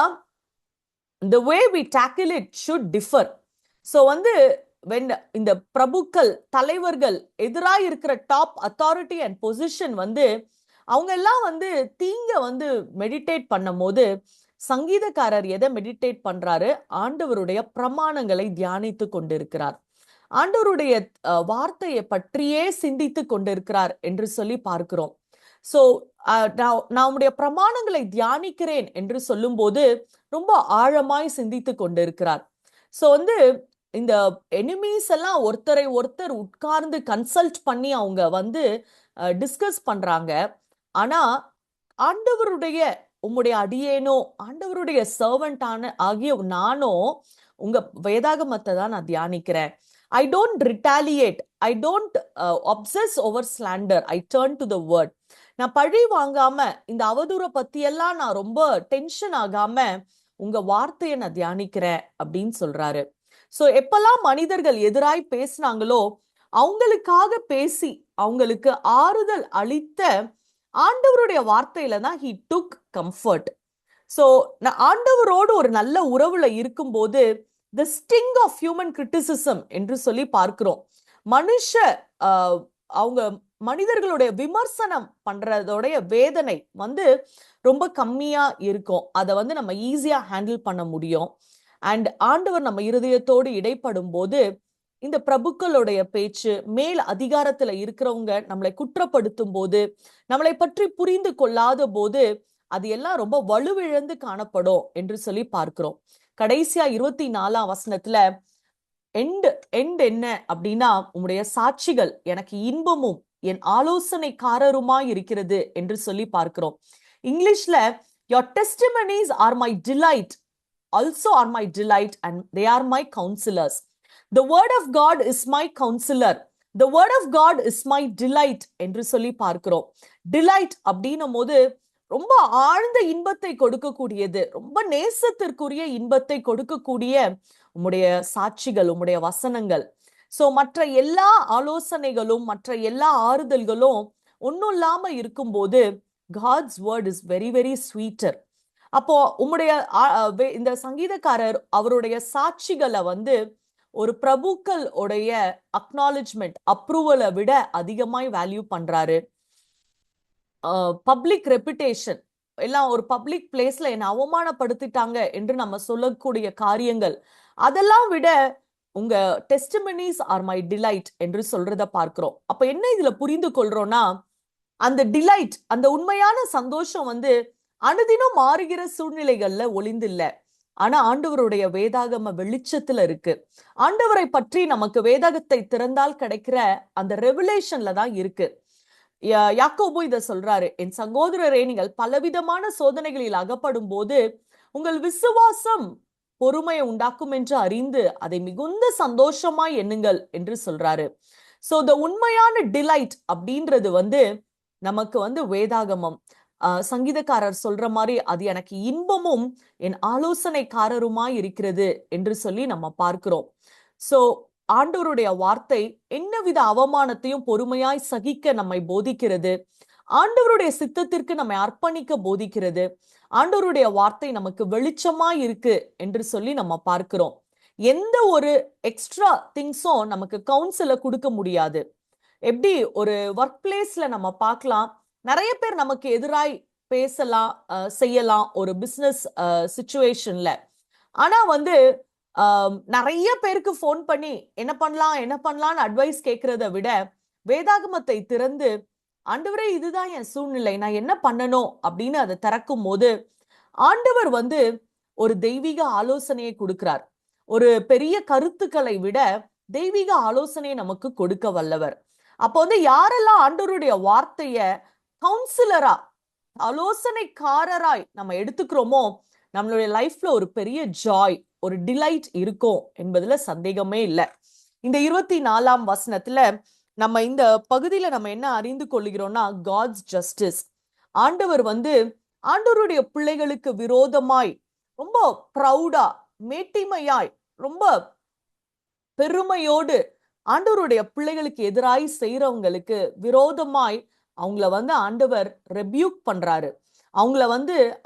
the way we tackle it should differ. So வந்து இந்த பிரபுக்கள், தலைவர்கள் எதிராக இருக்கிற டாப் அத்தாரிட்டி அண்ட் பொசிஷன் வந்து அவங்க எல்லாம் வந்து தீங்க வந்து மெடிடேட் பண்ணும் போது சங்கீதக்காரர் எதை மெடிடேட் பண்றாரு, ஆண்டவருடைய பிரமாணங்களை தியானித்து கொண்டிருக்கிறார், ஆண்டவருடைய வார்த்தையை பற்றியே சிந்தித்து கொண்டிருக்கிறார் என்று சொல்லி பார்க்கிறோம். சோ நான் உடைய பிரமாணங்களை தியானிக்கிறேன் என்று சொல்லும் போது ரொம்ப ஆழமாய் சிந்தித்து கொண்டிருக்கிறார். சோ வந்து இந்த எனிமீஸ் எல்லாம் ஒருத்தரை ஒருத்தர் உட்கார்ந்து கன்சல்ட் பண்ணி அவங்க வந்து டிஸ்கஸ் பண்றாங்க. ஆனா ஆண்டவருடைய உம்முடைய அடியேனோ, ஆண்டவருடைய சர்வெண்ட் ஆகிய நானோ உங்க வேதாகமத்தை தான் நான் தியானிக்கிறேன். I don't retaliate. I don't obsess over slander. I turn to the word. நான் பழி வாங்காம இந்த அவதூறை பத்தி எல்லாம் நான் ரொம்ப டென்ஷன் ஆகாம உங்க வார்த்தையை நான் தியானிக்கிறேன் அப்படின்னு சொல்றாரு. சோ எப்பெல்லாம் மனிதர்கள் எதிராய் பேசினாங்களோ அவங்களுக்காக பேசி அவங்களுக்கு ஆறுதல் அளித்த ஆண்டவருடைய வார்த்தையில தான் he took comfort. சோ நான் ஆண்டவரோடு ஒரு நல்ல உறவுல இருக்கும்போது the sting of human criticism என்று சொல்லி பார்க்கிறோம். அவங்க மனிதர்களுடைய விமர்சனம் பண்றதோடைய வேதனை ரொம்ப கம்மியா இருக்கும். அதை நம்ம ஈஸியா ஹேண்டில் பண்ண முடியும். அண்ட் ஆண்டவர் நம்ம இருதயத்தோடு இடைப்படும் போது இந்த பிரபுக்களுடைய பேச்சு, மேல் அதிகாரத்துல இருக்கிறவங்க நம்மளை குற்றப்படுத்தும் போது, நம்மளை பற்றி புரிந்து கொள்ளாத போது அது எல்லாம் ரொம்ப வலுவிழந்து காணப்படும் என்று சொல்லி பார்க்கிறோம். கடைசியா 24ஆம் வசனத்துல எண்ட் என்ன அப்படின்னா, உம்முடைய சாட்சிகள் எனக்கு இன்பமும் என் ஆலோசனைக்காரருமாய் இருக்கிறது என்று சொல்லி பார்க்கிறோம். இங்கிலீஷ்ல your testimonies are my delight, also are my delight, and they are my counselors. The word of God is my counselor. The word of God is my delight என்று சொல்லி பார்க்கிறோம். டிலைட் அப்படின்னும் போது ரொம்ப ஆழ்ந்த இன்பத்தை கொடுக்கக்கூடியது, ரொம்ப நேசத்திற்குரிய இன்பத்தை கொடுக்கக்கூடிய உம்முடைய சாட்சிகள், உம்முடைய வசனங்கள். சோ மற்ற எல்லா ஆலோசனைகளும் மற்ற எல்லா ஆறுதல்களும் ஒன்னும் இல்லாம இருக்கும்போது God's word is very very sweeter. அப்போ உம்முடைய இந்த சங்கீதக்காரர் அவருடைய சாட்சிகளை ஒரு பிரபுக்கள் உடைய அக்னாலஜ்மெண்ட், அப்ரூவலை விட அதிகமாய் வேல்யூ பண்றாரு. பப்ளிக் ரெப்புடேஷன் எல்லாம், ஒரு பப்ளிக் பிளேஸ்ல என்ன அவமானப்படுத்திட்டாங்க என்று நம்ம சொல்லக்கூடிய காரியங்கள், அதெல்லாம் விட உங்க டெஸ்டிமனிஸ் ஆர் மை டிலைட் என்று சொல்றத பார்க்கிறோம். அப்ப என்ன இதுல புரிந்து கொள்றோம்னா, அந்த டிலைட், அந்த உண்மையான சந்தோஷம் அனுதினம் மாறுகிற சூழ்நிலைகள்ல ஒளிந்தில்ல, ஆனா ஆண்டவருடைய வேதாகம வெளிச்சத்துல இருக்கு. ஆண்டவரை பற்றி நமக்கு வேதாகத்தை திறந்தால் கிடைக்கிற அந்த ரெவலேஷன்ல தான் இருக்கு. யாக்கோபு இத சொல்றாரு, என் சகோதரரே, நீங்கள் பலவிதமான சோதனைகளில் அகப்படும் போது உங்கள் விசுவாசம் பொறுமையை உண்டாக்கும் என்று அறிந்து அதை மிகுந்த சந்தோஷமா எண்ணுங்கள் என்று சொல்றாரு. சோ the உண்மையான டிலைட் அப்படின்றது நமக்கு வேதாகமம். சங்கீதக்காரர் சொல்ற மாதிரி அது எனக்கு இன்பமும் என் ஆலோசனைக்காரருமாய் இருக்கிறது என்று சொல்லி நம்ம பார்க்கிறோம். சோ ஆண்டவருடைய வார்த்தை என்னவித அவமானத்தையும் பொறுமையாய் சகிக்க நம்மை போதிக்கிறது. ஆண்டவருடைய சித்தத்திற்கு நம்மை அர்ப்பணிக்க போதிக்கிறது. ஆண்டவருடைய வார்த்தை நமக்கு வெளிச்சமாய் இருக்கு என்று சொல்லி நம்ம பார்க்கிறோம். எந்த ஒரு எக்ஸ்ட்ரா திங்ஸும் நமக்கு கவுன்சில கொடுக்க முடியாது. எப்படி ஒரு ஒர்க் பிளேஸ்ல நம்ம பார்க்கலாம், நிறைய பேர் நமக்கு எதிராய் பேசலாம், செய்யலாம் ஒரு பிசினஸ் சிச்சுவேஷன்ல. ஆனா நிறைய பேருக்கு போன் பண்ணி என்ன பண்ணலாம்னு அட்வைஸ் கேட்கறத விட வேதாகமத்தை திறந்து, ஆண்டவரே இதுதான் என் சூழ்நிலை, நான் என்ன பண்ணணும் அப்படின்னு அதை திறக்கும் போது ஆண்டவர் ஒரு தெய்வீக ஆலோசனையை கொடுக்கிறார். ஒரு பெரிய கருத்துக்களை விட தெய்வீக ஆலோசனையை நமக்கு கொடுக்க வல்லவர். அப்போ யாரெல்லாம் ஆண்டவருடைய வார்த்தைய கவுன்சிலரா, ஆலோசனைக்காரராய் நம்ம எடுத்துக்கிறோமோ, நம்மளுடைய லைஃப்ல ஒரு பெரிய ஜாய், ஒரு டிலைட் இருக்கும் என்பதுல சந்தேகமே இல்லை. இந்த 24ஆம் வசனத்துல நம்ம இந்த பகுதியில நம்ம என்ன அறிந்து கொள்கிறோம்னா, காட்ஸ் ஜஸ்டிஸ். ஆண்டவர் ஆண்டவருடைய பிள்ளைகளுக்கு விரோதமாய் ரொம்ப ப்ரௌடா, மேட்டிமையாய், ரொம்ப பெருமையோடு ஆண்டவருடைய பிள்ளைகளுக்கு எதிராய் செய்யறவங்களுக்கு விரோதமாய் அவங்கள ஆண்டவர் ரெபியூக் பண்றாரு, அவங்கள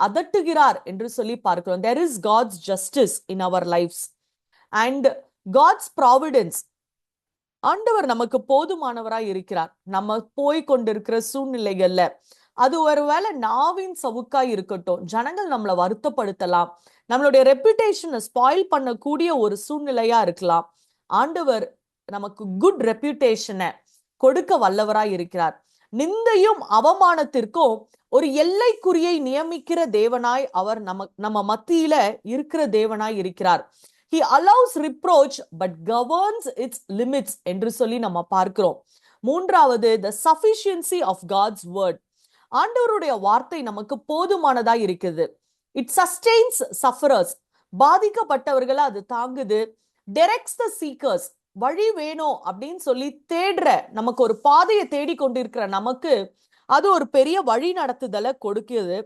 அதட்டுகிறார் என்று சொல்லி பார்க்கிறோம். there is God's justice in our lives and God's providence. ஆண்டவர் நமக்கு போதுமானவராய் இருக்கிறார். நம்ம போய் கொண்டிருக்கிற சூழ்நிலைகள்ல அது ஒருவேளை நாவின் சவுக்காய் இருக்கட்டும், ஜனங்கள் நம்மளை வருத்தப்படுத்தலாம், நம்மளுடைய ரெப்யூட்டேஷனை ஸ்பாயில் பண்ணக்கூடிய ஒரு சூழ்நிலையா இருக்கலாம். ஆண்டவர் நமக்கு குட் ரெப்யூட்டேஷனை கொடுக்க வல்லவராய் இருக்கிறார். நிந்தையும் அவமானத்திற்கும் ஒரு எல்லைக்குறியை நியமிக்கிற தேவனாய் அவர் நம்ம மத்தியில இருக்கிற தேவனாய் இருக்கிறார். He allows reproach but governs its limits என்று சொல்லி நம்ம பார்க்கிறோம். மூன்றாவது, the sufficiency of God's word. ஆண்டவருடைய வார்த்தை நமக்கு போதுமானதாய் இருக்குது. It sustains sufferers. பாதிக்கப்பட்டவர்களை அது தாங்குது. Directs the seekers. வழி வேணும் அப்படின்னு சொல்லி தேடுற, நமக்கு ஒரு பாதையை தேடி கொண்டிருக்கிற நமக்கு அது ஒரு பெரிய வழி நடத்துதலை கொடுக்கிறது.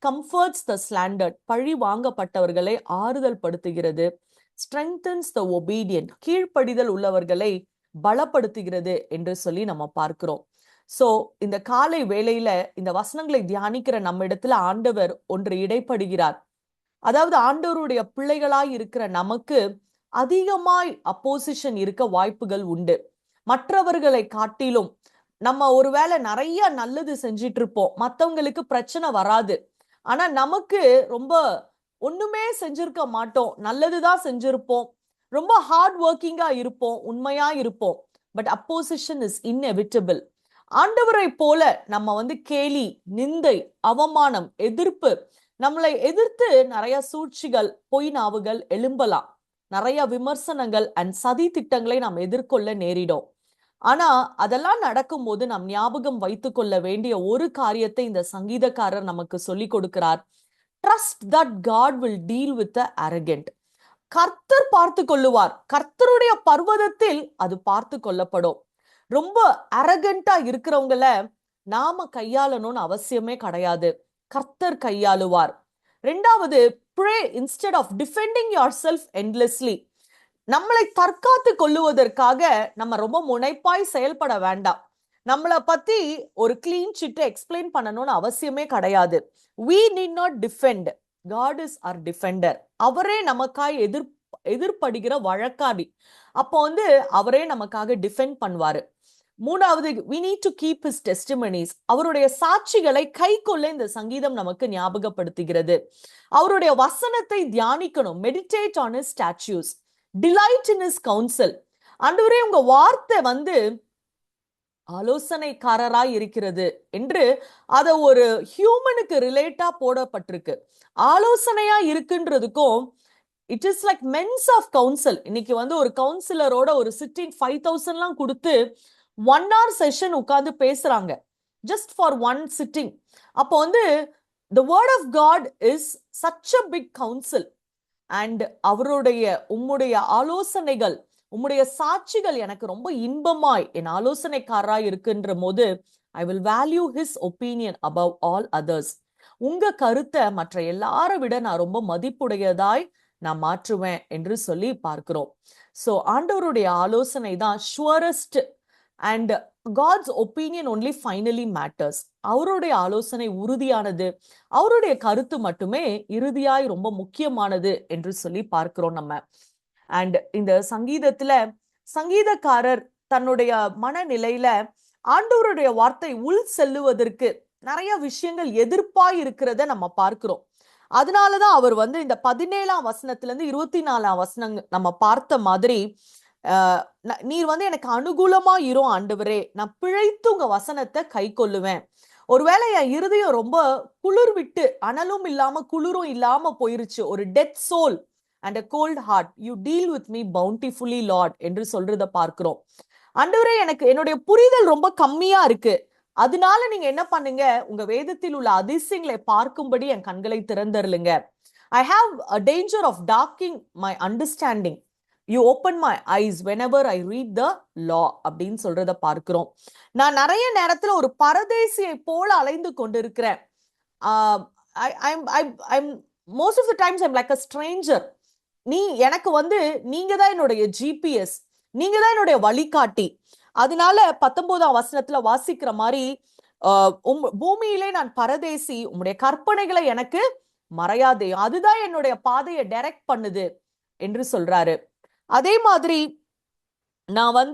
கம்ஃபர்ட்ஸ் த ஸ்லாண்டர்ட், பழி வாங்கப்பட்டவர்களை ஆறுதல் படுத்துகிறது. ஸ்ட்ரெங்தன்ஸ் த ஒபீடியன்ட், கீழ்ப்படிதல் உள்ளவர்களை பலப்படுத்துகிறது என்று சொல்லி நம்ம பார்க்கிறோம். சோ இந்த காலை வேளையில இந்த வசனங்களை தியானிக்கிற நம்ம இடத்துல ஆண்டவர் ஒன்று இடைப்படுகிறார். அதாவது ஆண்டவருடைய பிள்ளைகளாய் இருக்கிற நமக்கு அதிகமாய் அப்போசிஷன் இருக்க வாய்ப்புகள் உண்டு. மற்றவர்களை காட்டிலும் நம்ம ஒருவேளை நிறைய நல்லது செஞ்சிட்டு இருப்போம், மத்தவங்களுக்கு பிரச்சனை வராது. ஆனா நமக்கு ரொம்ப ஒண்ணுமே செஞ்சிருக்க மாட்டோம், நல்லதுதான் செஞ்சிருப்போம், ரொம்ப ஹார்ட் ஒர்க்கிங்கா இருப்போம், உண்மையா இருப்போம். But opposition is inevitable. ஆண்டவரை போல நம்ம கேலி, நிந்தை, அவமானம், எதிர்ப்பு, நம்மளை எதிர்த்து நிறைய சூழ்ச்சிகள், பொய் நாவுகள் எழும்பலாம். நிறைய விமர்சனங்கள் அண்ட் சதி திட்டங்களை நாம் எதிர்கொள்ள நேரிடும். ஆனா அதெல்லாம் நடக்கும்போது நாம் ஞாபகம் வைத்துக் கொள்ள வேண்டிய ஒரு காரியத்தை இந்த சங்கீதக்காரர் நமக்கு சொல்லி கொடுக்கிறார். Trust that God will deal with the arrogant. கர்த்தர் பார்த்து கொள்ளுவார், கர்த்தருடைய பர்வதத்தில் அது பார்த்து கொள்ளப்படும். ரொம்ப அரகண்டா இருக்கிறவங்கள நாம கையாளணும்னு அவசியமே கிடையாது, கர்த்தர் கையாளுவார். ரெண்டாவது, pray instead of defending yourself endlessly. நம்மளை தற்காத்து கொள்ளுவதற்காக நம்ம ரொம்ப முனைப்பாய் செயல்பட வேண்டாம். நம்மளை பத்தி ஒரு கிளீன் சிட் எக்ஸ்பிளைன் பண்ணணும்னு அவசியமே கிடையாது. we need not defend, God is our defender. அவரே நமக்காய் எதிர்படுகிற வழக்காடி. அப்போ அவரே நமக்காக டிஃபெண்ட் பண்ணுவாரு. மூணாவது, we need to keep his testimonies. அவருடைய சாட்சிகளை கை கொள்ள இந்த சங்கீதம் நமக்கு ஞாபகப்படுத்துகிறது. அவருடைய வசனத்தை தியானிக்கணும், meditate on his statutes, delight in his counsel. ஆண்டவரே உங்க வார்த்தை ஆலோசனைக்காரராய் இருக்கிறது என்று அத ஒரு ஹியூமனுக்கு ரிலேட்டா போடப்பட்டிருக்கு. ஆலோசனையா இருக்குன்றதுக்கும் it is like men's of council. இன்னைக்கு ஒரு கவுன்சிலரோட ஒரு சிட்டிங் 5,000 கொடுத்து 1 hour செஷன் உட்கார்ந்து பேசுறாங்க, ஜஸ்ட் ஃபார் 1 sitting. அப்போ the word of God is such a big counsel. and உம்முடைய ஆலோசனைகள், உம்முடைய சாட்சிகள் எனக்கு ரொம்ப இன்பமாய் என் ஆலோசனைக்காரராய் இருக்குன்ற போது I will value his opinion above all others. உங்க கருத்தை மற்ற எல்லாரை விட நான் ரொம்ப மதிப்புடையதாய் நான் மாற்றுவேன் என்று சொல்லி பார்க்கிறோம். சோ ஆண்டவருடைய ஆலோசனை தான் surest and God's opinion only finally matters. அவருடைய ஆலோசனை உறுதியானது, அவருடைய கருத்து மட்டுமே இறுதியாய் ரொம்ப முக்கியமானது என்று சொல்லி பார்க்கிறோம் நம்ம. அண்ட் இந்த சங்கீதத்துல சங்கீதக்காரர் தன்னுடைய மனநிலையில ஆண்டவருடைய வார்த்தை உள் செல்லுவதற்கு நிறைய விஷயங்கள் எதிர்ப்பாய் இருக்கிறத நம்ம பார்க்கிறோம். அதனாலதான் அவர் இந்த 17ஆம் வசனத்துல இருந்து 24ஆம் வசனம் நம்ம பார்த்த மாதிரி நீர் எனக்கு அனுகூலமா இரும் ஆண்டவரே, நான் பிழைத்து உங்க வசனத்தை கை கொள்ளுவேன். ஒருவேளை என் இருதயம் ரொம்ப குளிர் விட்டு, அனலும் இல்லாம குளிரும் இல்லாம போயிருச்சு, ஒரு dead soul and a cold heart, you deal with me bountifully Lord என்று சொல்றத பார்க்கிறோம். ஆண்டவரே என்னுடைய புரிதல் ரொம்ப கம்மியா இருக்கு, அதனால நீங்க என்ன பண்ணுங்க, உங்க வேதத்தில் உள்ள அதிசயங்களை பார்க்கும்படி என் கண்களை திறந்தருளுங்க. I have a danger of darkening my understanding. You open my eyes whenever I read the law அப்படின்னு சொல்றத பார்க்கிறோம். நான் நிறைய நேரத்துல ஒரு பரதேசியை போல அலைந்து கொண்டிருக்கிறேன். most of the times I'm like a stranger. எனக்கு நீங்க தான் என்னுடைய GPS, நீங்க தான் என்னுடைய வழிகாட்டி. அதனால 19ஆம் வசனத்துல வாசிக்கிற மாதிரி பூமியிலே நான் பரதேசி, உம்முடைய கற்பனைகளை எனக்கு மறையாதே, அதுதான் என்னுடைய பாதையை டைரக்ட் பண்ணுது என்று சொல்றாரு. அதே மாதிரி நான்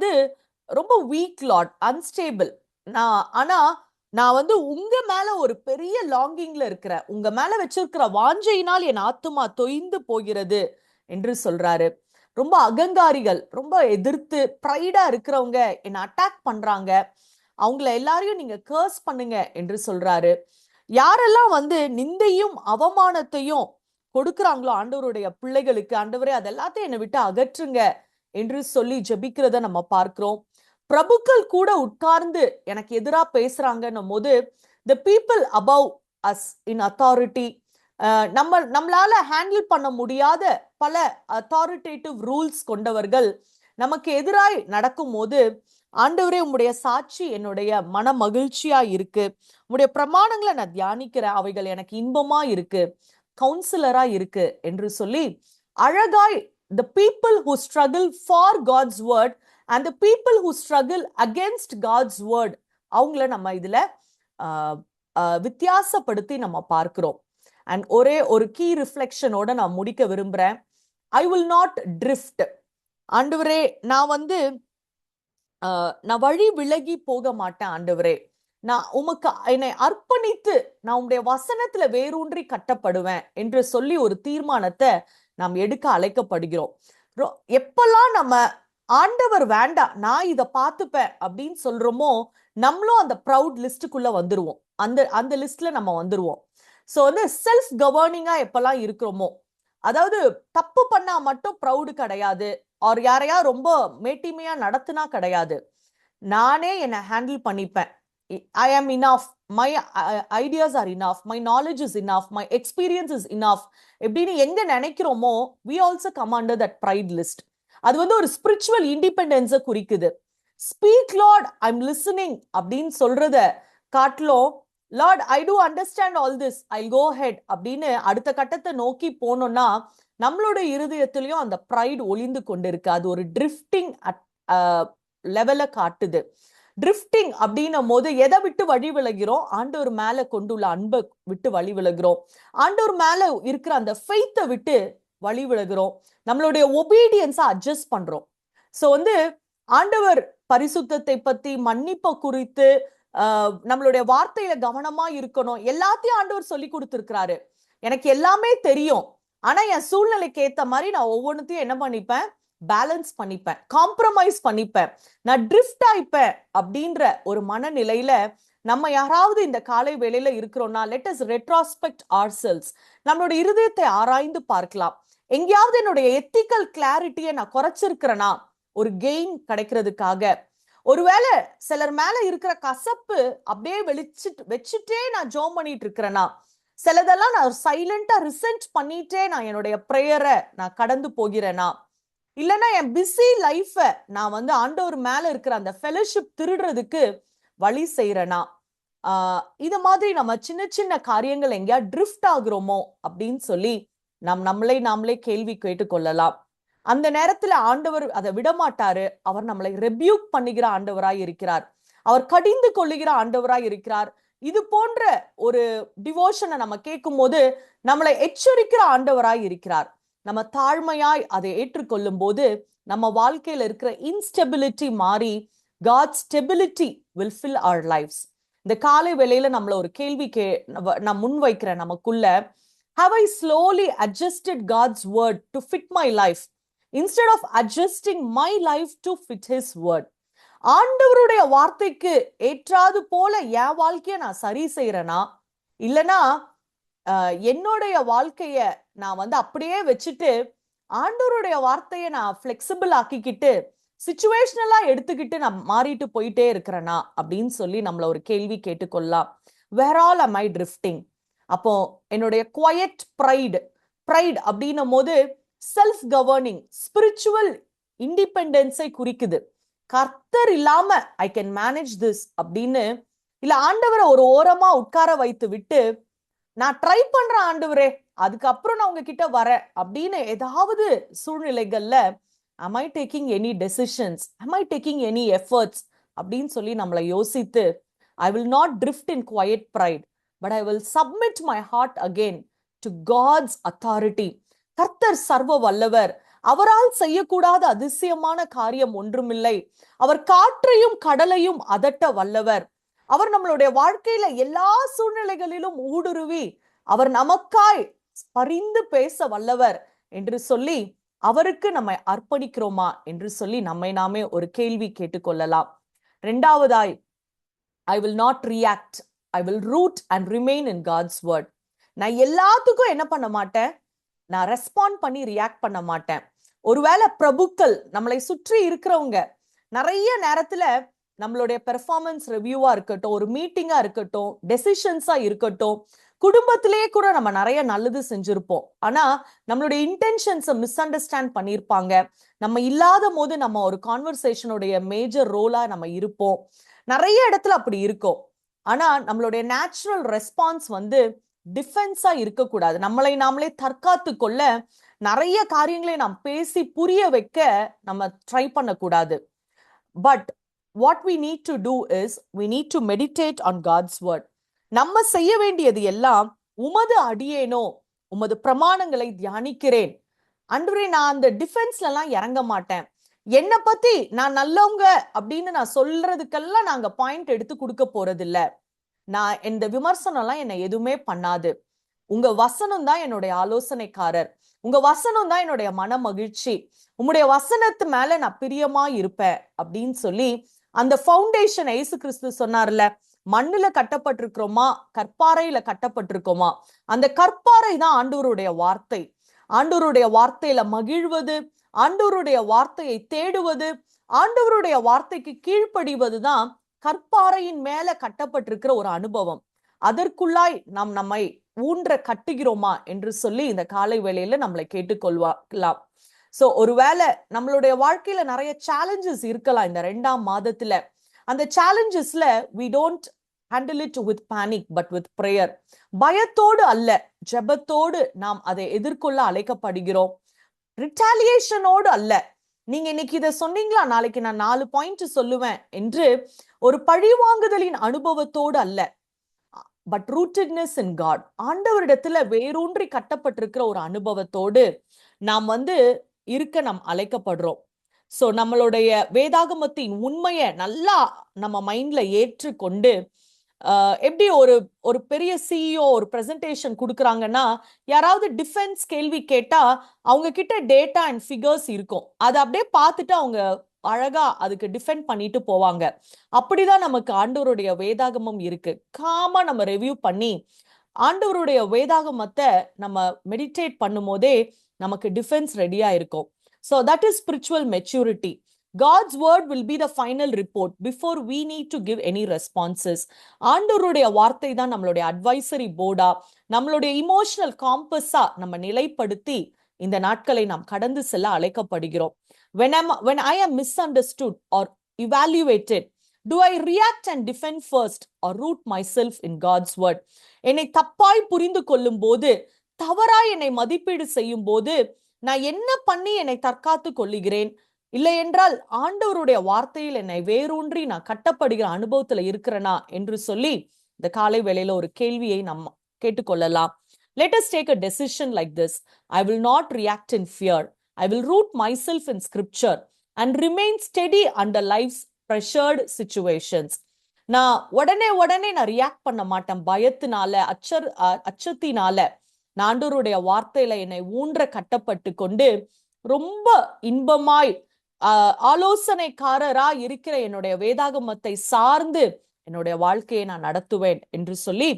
ரொம்ப வீக் லார்ட், அன்ஸ்டேபிள். ஆனா நான் உங்க மேல ஒரு பெரிய லாங்கிங்ல இருக்கிறேன், உங்க மேல வச்சிருக்கிற வாஞ்சையினால் என் ஆத்துமா தொய்ந்து போகிறது என்று சொல்றாரு. ரொம்ப அகங்காரிகள், ரொம்ப எதிர்த்து ப்ரைடா இருக்கிறவங்க என்ன அட்டாக் பண்றாங்க, அவங்கள எல்லாரையும் நீங்க கர்ஸ் பண்ணுங்க என்று சொல்றாரு. யாரெல்லாம் நிந்தையும் அவமானத்தையும் கொடுக்குறாங்களோ ஆண்டவருடைய பிள்ளைகளுக்கு, ஆண்டவரே அது எல்லாத்தையும் என்னை விட்டு அகற்றுங்க என்று சொல்லி ஜெபிக்கிறத நம்ம பார்க்கிறோம். பிரபுக்கள் கூட உட்கார்ந்து எனக்கு எதிரா பேசுறாங்கன்னும் போது the people above us in authority, நம்மளால ஹேண்டில் பண்ண முடியாத பல அத்தாரிட்டேட்டிவ் ரூல்ஸ் கொண்டவர்கள் நமக்கு எதிராய் நடக்கும் போது ஆண்டவரே, உம்முடைய சாட்சி என்னுடைய மன மகிழ்ச்சியா இருக்கு. உம்முடைய பிரமாணங்களை நான் தியானிக்கிறேன், அவைகள் எனக்கு இன்பமா இருக்கு, கவுன்சிலரா இருக்கு என்று சொல்லி அழகாய் the people who struggle for God's word and the people who struggle against God's word, அவங்கள நம்ம இதுல வித்தியாசப்படுத்தி நம்ம பார்க்கிறோம். அண்ட் ஒரே ஒரு கீ ரிஃப்ளெக்ஷனோட நான் முடிக்க விரும்புறேன். I will not drift. ஆண்டவரே, நான் வழி விலகி போக மாட்டேன். ஆண்டவரே, நான் உமக்கு என்னை அர்ப்பணித்து நான் உம்முடைய வசனத்துல வேரூன்றி கட்டப்படுவேன் என்று சொல்லி ஒரு தீர்மானத்தை நாம் எடுக்க அழைக்கப்படுகிறோம். எப்பெல்லாம் நம்ம ஆண்டவர் வேண்டாம், நான் இதை பார்த்துப்பேன் அப்படின்னு சொல்றோமோ, நம்மளும் அந்த ப்ரௌட் லிஸ்டுக்குள்ள வந்துருவோம். அந்த லிஸ்ட்ல நம்ம வந்துருவோம். ஸோ வந்து செல்ஃப் கவர்னிங்கா எப்பெல்லாம் இருக்கிறோமோ, அதாவது தப்பு பண்ணா மட்டும் ப்ரௌடு கிடையாது, ஆர் யாரையா ரொம்ப மேட்டிமையா நடத்தினா கிடையாது. நானே என்னை ஹேண்டில் பண்ணிப்பேன். I am enough, my ideas are enough, my knowledge is enough, my experience is enough எப்படின்னு எங்க நினைக்கிறோமோ, we also come under that pride list. அது வந்து ஒரு ஸ்பிரிச்சுவல் இண்டிபெண்டன்ஸை குறிக்குது. ஸ்பீக் லார்ட், ஐம் லிசனிங் அப்படின்னு சொல்றத காட்டிலும், Lord I do understand all this, I go head அப்படின்னு அடுத்த கட்டத்தை நோக்கி போனோம்னா, நம்மளோட இருதயத்திலையும் அந்த ப்ரைட் ஒளிந்து கொண்டு இருக்கு. அது ஒரு ட்ரிஃப்டிங் லெவல காட்டுது. ட்ரிஃப்டிங் அப்படின்னும் போது எதை விட்டு வழி விலகிறோம்? ஆண்டவர் மேல கொண்டுள்ள அன்பை விட்டு வழி விலகிறோம். ஆண்டவர் மேல இருக்கிற அந்த ஃபெய்த்தை விட்டு வழி விலகிறோம். நம்மளுடைய ஒபீடியன்ஸை அட்ஜஸ்ட் பண்றோம். ஸோ வந்து ஆண்டவர் பரிசுத்தத்தை பத்தி, மன்னிப்பை குறித்து, நம்மளுடைய வார்த்தையில கவனமா இருக்கணும், எல்லாத்தையும் ஆண்டவர் சொல்லி கொடுத்திருக்கிறாரு. எனக்கு எல்லாமே தெரியும், ஆனா என் சூழ்நிலைக்கு ஏத்த மாதிரி நான் ஒவ்வொன்றுத்தையும் என்ன பண்ணிப்பேன்? பேலன்ஸ் பண்ணிப்பேன், காம்ப்ரமைஸ் பண்ணிப்பேன், நான் ட்ரிஃப்ட் ஆயிப்பேன் அப்படின்ற ஒரு மனநிலையில நம்ம யாராவது இந்த காலை வேளையில இருக்கிறோம்னா, லெட் அஸ் ரெட்ரோஸ்பெக்ட் ourselves. நம்மளோட இருதயத்தை ஆராய்ந்து பார்க்கலாம். எங்கேயாவது என்னுடைய எத்திக்கல் கிளாரிட்டியை நான் குறைச்சிருக்கிறேனா ஒரு கெயின் கிடைக்கிறதுக்காக? ஒருவேளை சிலர் மேல இருக்கிற கசப்பு அப்படியே வச்சுட்டே நான் ஜோம் பண்ணிட்டு இருக்கிறேனா? சிலதெல்லாம் நான் சைலண்டா ரிசென்ட் பண்ணிட்டே நான் என்னுடைய ப்ரேயரை நான் கடந்து போகிறேனா? இல்லைன்னா என் பிஸி லைஃப நான் வந்து ஆண்டவர் மேல இருக்கிற அந்த ஃபெலோஷிப் திருடுறதுக்கு வழி செய்யறேனா? இது மாதிரி நம்ம சின்ன சின்ன காரியங்கள் எங்கேயா ட்ரிஃப்ட் ஆகுறோமோ அப்படின்னு சொல்லி நாமளே கேள்வி கேட்டுக்கொள்ளலாம். அந்த நேரத்துல ஆண்டவர் அதை விடமாட்டாரு. அவர் நம்மளை ரெபியூக் பண்ணுகிற ஆண்டவராய் இருக்கிறார். அவர் கடிந்து கொள்ளுகிற ஆண்டவராய் இருக்கிறார். இது போன்ற ஒரு டிவோஷனை நம்ம கேட்கும் போது நம்மளை எச்சரிக்கிற ஆண்டவராய் இருக்கிறார். நம்ம தாழ்மையாய் அதை ஏற்றுக்கொள்ளும் போது நம்ம வாழ்க்கையில இருக்கிற இன்ஸ்டெபிலிட்டி மாறி God's stability will fill our lives. இந்த காலை வேளையில நம்மள ஒரு கேள்வி நான் முன்வைக்கிறேன் நமக்குள்ள. Have I slowly adjusted God's word to fit my life instead of adjusting my life to fit his word? ஆண்டவருடைய வார்த்தைக்கு ஏற்றாது போல என் வாழ்க்கைய நான் சரி செய்யறேனா, இல்லனா என்னுடைய வாழ்க்கைய நான் வந்து அப்படியே வச்சுட்டு ஆண்டவருடைய வார்த்தையை நான் பிளெக்சிபிள் ஆக்கிக்கிட்டு சிச்சுவேஷனலா எடுத்துக்கிட்டு நான் மாறிட்டு போயிட்டே இருக்கிறேனா அப்படின்னு சொல்லி நம்மள ஒரு கேள்வி கேட்டுக்கொள்ளலாம். Where all am I drifting? அப்போ என்னுடைய குவயட் ப்ரைட் அப்படின்னும் போது செல்ஃப் கவர்னிங், ஸ்பிரிச்சுவல் இண்டிபெண்டன்ஸை குறிக்குது. கர்த்தர் இல்லாம ஐ கேன் மேனேஜ் திஸ் அப்படின்னு, இல்ல ஆண்டவரை ஒரு ஓரமா உட்கார வைத்து விட்டு நான் ட்ரை பண்றேன் ஆண்டவரே, அதுக்கப்புறம் நான் உங்ககிட்ட வரேன் அப்படின்னு ஏதாவது சூழ்நிலைகள்ல am I taking any decisions, am I taking any efforts அப்படின்னு சொல்லி நம்மளை யோசித்து, I will not drift in quiet pride, but I will submit my heart again to God's authority. கர்த்தர் சர்வ வல்லவர், அவரால் செய்யக்கூடாத அதிசயமான காரியம் ஒன்றுமில்லை. அவர் காற்றையும் கடலையும் அதட்ட வல்லவர். அவர் நம்மளுடைய வாழ்க்கையில எல்லா சூழ்நிலைகளிலும் ஊடுருவி அவர் நமக்காய் பரிந்து பேச வல்லவர் என்று சொல்லி அவருக்கு நம்மை அர்ப்பணிக்கிறோமா என்று சொல்லி நம்மை நாமே ஒரு கேள்வி கேட்டுக்கொள்ளலாம். இரண்டாவதாய், I will not react, I will root and remain in God's word. நான் எல்லாத்துக்கும் என்ன பண்ண மாட்டேன்? நான் ரெஸ்பாண்ட் பண்ணி ரியாக்ட் பண்ண மாட்டேன். ஒருவேளை பிரபுக்கள், நம்மளை சுற்றி இருக்கிறவங்க, நிறைய நேரத்துல நம்மளுடைய பெர்ஃபார்மன்ஸ் ரிவ்யூவா இருக்கட்டும், ஒரு மீட்டிங்கா இருக்கட்டும், டெசிஷன்ஸா இருக்கட்டும், குடும்பத்திலேயே கூட நம்ம நிறைய நல்லது செஞ்சிருப்போம். ஆனா நம்மளுடைய இன்டென்ஷன்ஸை மிஸ் அண்டர்ஸ்டாண்ட் பண்ணியிருப்பாங்க. நம்ம இல்லாத போது நம்ம ஒரு கான்வர்சேஷனுடைய மேஜர் ரோலா நம்ம இருப்போம். நிறைய இடத்துல அப்படி இருக்கும். ஆனா நம்மளுடைய நேச்சுரல் ரெஸ்பான்ஸ் வந்து டிஃபென்ஸா இருக்கக்கூடாது. நம்மளை நாமளே தற்காத்து கொள்ள நிறைய காரியங்களை நாம் பேசி புரிய வைக்க நம்ம ட்ரை பண்ணக்கூடாது. But what we need to do is we need to meditate on God's word. நம்ம செய்ய வேண்டியது எல்லாம் உமது அடியேனோ உமது பிரமாணங்களை தியானிக்கிறேன். அன்றுவரே, நான் அந்த டிஃபென்ஸ்ல எல்லாம் இறங்க மாட்டேன். என்னை பத்தி நான் நல்லவங்க அப்படின்னு நான் சொல்றதுக்கெல்லாம் நாங்க பாயிண்ட் எடுத்து கொடுக்க போறது இல்ல. நான் இந்த விமர்சனம் எல்லாம் என்னை எதுவுமே பண்ணாது. உங்க வசனம் தான் என்னுடைய ஆலோசனைக்காரர். உங்க வசனம் தான் என்னுடைய மன மகிழ்ச்சி. உங்களுடைய வசனத்து மேல நான் பிரியமா இருப்பேன் அப்படின்னு சொல்லி அந்த ஃபவுண்டேஷன் இயேசு கிறிஸ்து சொன்னார்ல, மண்ணுல கட்டப்பட்டிருக்கிறோமா கற்பாறையில கட்டப்பட்டிருக்கோமா? அந்த கற்பாறை தான் ஆண்டவருடைய வார்த்தை. ஆண்டவருடைய வார்த்தையில மகிழ்வது, ஆண்டவருடைய வார்த்தையை தேடுவது, ஆண்டவருடைய வார்த்தைக்கு கீழ்ப்படிவது தான் கற்பாறையின் மேல கட்டப்பட்டிருக்கிற ஒரு அனுபவம். அதற்குள்ளாய் நாம் நம்மை ஊன்ற கட்டுகிறோமா என்று சொல்லி இந்த காலை வேளையில நம்மளை கேட்டுக்கொள்ளலாம். சோ ஒருவேளை நம்மளுடைய வாழ்க்கையில நிறைய சேலஞ்சஸ் இருக்கலாம் இந்த 2ஆம் மாதத்துல. அந்த சேலஞ்சஸ்ல we don't handle it with panic but with prayer. பயத்தோடு அல்ல, ஜெபத்தோடு நாம் அதை எதிர்கொள்ள அழைக்கப்படுகிறோம். ரிட்டாலியேஷனோடு அல்ல, நீங்க இன்னைக்கு இதை சொன்னீங்களா நாளைக்கு நான் 4 பாயிண்ட் சொல்லுவேன் என்று ஒரு பழிவாங்குதலின் அனுபவத்தோடு அல்ல, பட் ரூட்டட்னஸ் இன் காட், ஆண்டவரிடத்துல வேரூன்றி கட்டப்பட்டிருக்கிற ஒரு அனுபவத்தோடு நாம் இருக்க நாம் அழைக்கப்படுறோம். சோ நம்மளுடைய வேதாகமத்தின் உண்மையை நல்லா நம்ம மைண்ட்ல ஏற்றுக்கொண்டு எப்படி ஒரு பெரிய சிஇஓ ஒரு பிரசன்டேஷன் கொடுக்குறாங்கன்னா, யாராவது டிஃபென்ஸ் கேள்வி கேட்டா அவங்க கிட்ட டேட்டா அண்ட் ஃபிகர்ஸ் இருக்கும். அதை அப்படியே பார்த்துட்டு அவங்க அழகா அதுக்கு டிஃபெண்ட் பண்ணிட்டு போவாங்க. அப்படிதான் நமக்கு ஆண்டவருடைய வேதாகமம் இருக்கு. காமா நம்ம ரிவ்யூ பண்ணி ஆண்டவருடைய வேதாகமத்தை நம்ம மெடிடேட் பண்ணும் போதே நமக்கு டிஃபென்ஸ் ரெடியா இருக்கும். So that is spiritual maturity. God's word will be the final report before we need to give any responses. ஆண்டவருடைய வார்த்தை தான் நம்மளுடைய அட்வைசரி போர்டா, நம்மளுடைய இமோஷனல் காம்பஸா நம்ம நிலைப்படுத்தி இந்த நாட்களை நாம் கடந்து செல்ல அழைக்கப்படுகிறோம். When I am misunderstood or evaluated, do I react and defend first or root myself in God's word? என்னை தப்பாய் புரிந்து கொள்ளும் போது, தவறாய் என்னை மதிப்பீடு செய்யும் போது நான் என்ன பண்ணி என்னை தற்காத்து கொள்ளுகிறேன்? இல்லை என்றால் ஆண்டவருடைய வார்த்தையில் என்னை வேரூன்றி நான் கட்டப்படுகிற அனுபவத்துல இருக்கிறேனா என்று சொல்லி இந்த காலை வேளையில ஒரு கேள்வியை நம்ம கேட்டுக்கொள்ளலாம். Let us take a decision like this. I will not react in fear. I will root myself in scripture and remain steady under life's pressured situations. நான் உடனே நான் ரியாக்ட் பண்ண மாட்டேன். பயத்தினால, அச்சத்தினால நான் ஆண்டவருடைய வார்த்தையில என்னை ஊன்ற கட்டப்பட்டு கொண்டு ரொம்ப இன்பமாய் ஆலோசனைக்காரரா இருக்கிற என்னுடைய வேதாகமத்தை சார்ந்து என்னுடைய வாழ்க்கையை நான் நடத்துவேன் என்று சொல்லி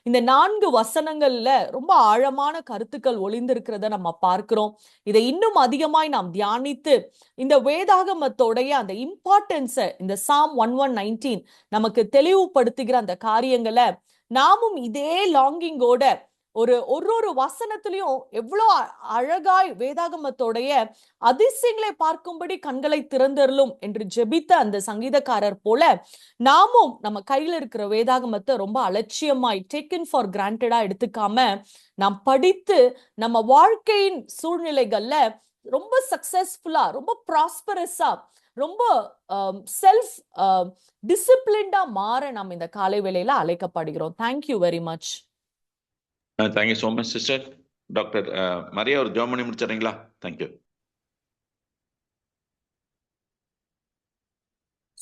இந்த 4 வசனங்கள்ல ரொம்ப ஆழமான கருத்துக்கள் ஒளிந்திருக்கிறத நம்ம பார்க்கிறோம். இதை இன்னும் அதிகமாய் நாம் தியானித்து இந்த வேதாகமத்தோடைய அந்த இம்பார்ட்டன்ஸை இந்த Psalm 119 நமக்கு தெளிவுபடுத்துகிற அந்த காரியங்களை நாமும் இதே லாங்கிங்கோட ஒரு வசனத்திலையும் எவ்வளோ அழகாய் வேதாகமத்தோடைய அதிசயங்களை பார்க்கும்படி கண்களை திறந்தருளும் என்று ஜெபித்த அந்த சங்கீதக்காரர் போல நாமும் நம்ம கையில இருக்கிற வேதாகமத்தை ரொம்ப அலட்சியமாய் டேக்கன் ஃபார் கிராண்டடா எடுத்துக்காம நாம் படித்து நம்ம வாழ்க்கையின் சூழ்நிலைகள்ல ரொம்ப சக்சஸ்ஃபுல்லா, ரொம்ப ப்ராஸ்பரஸா, ரொம்ப செல்ஃப் டிசிப்ளின்டா மாற நாம் இந்த காலை வேளையில அழைக்கப்படுகிறோம். Thank you very much. Thank you so much sister. Doctor Maria ஒரு ஜாப் பண்ணி முடிச்சிடுறீங்களா? தேங்க்யூ.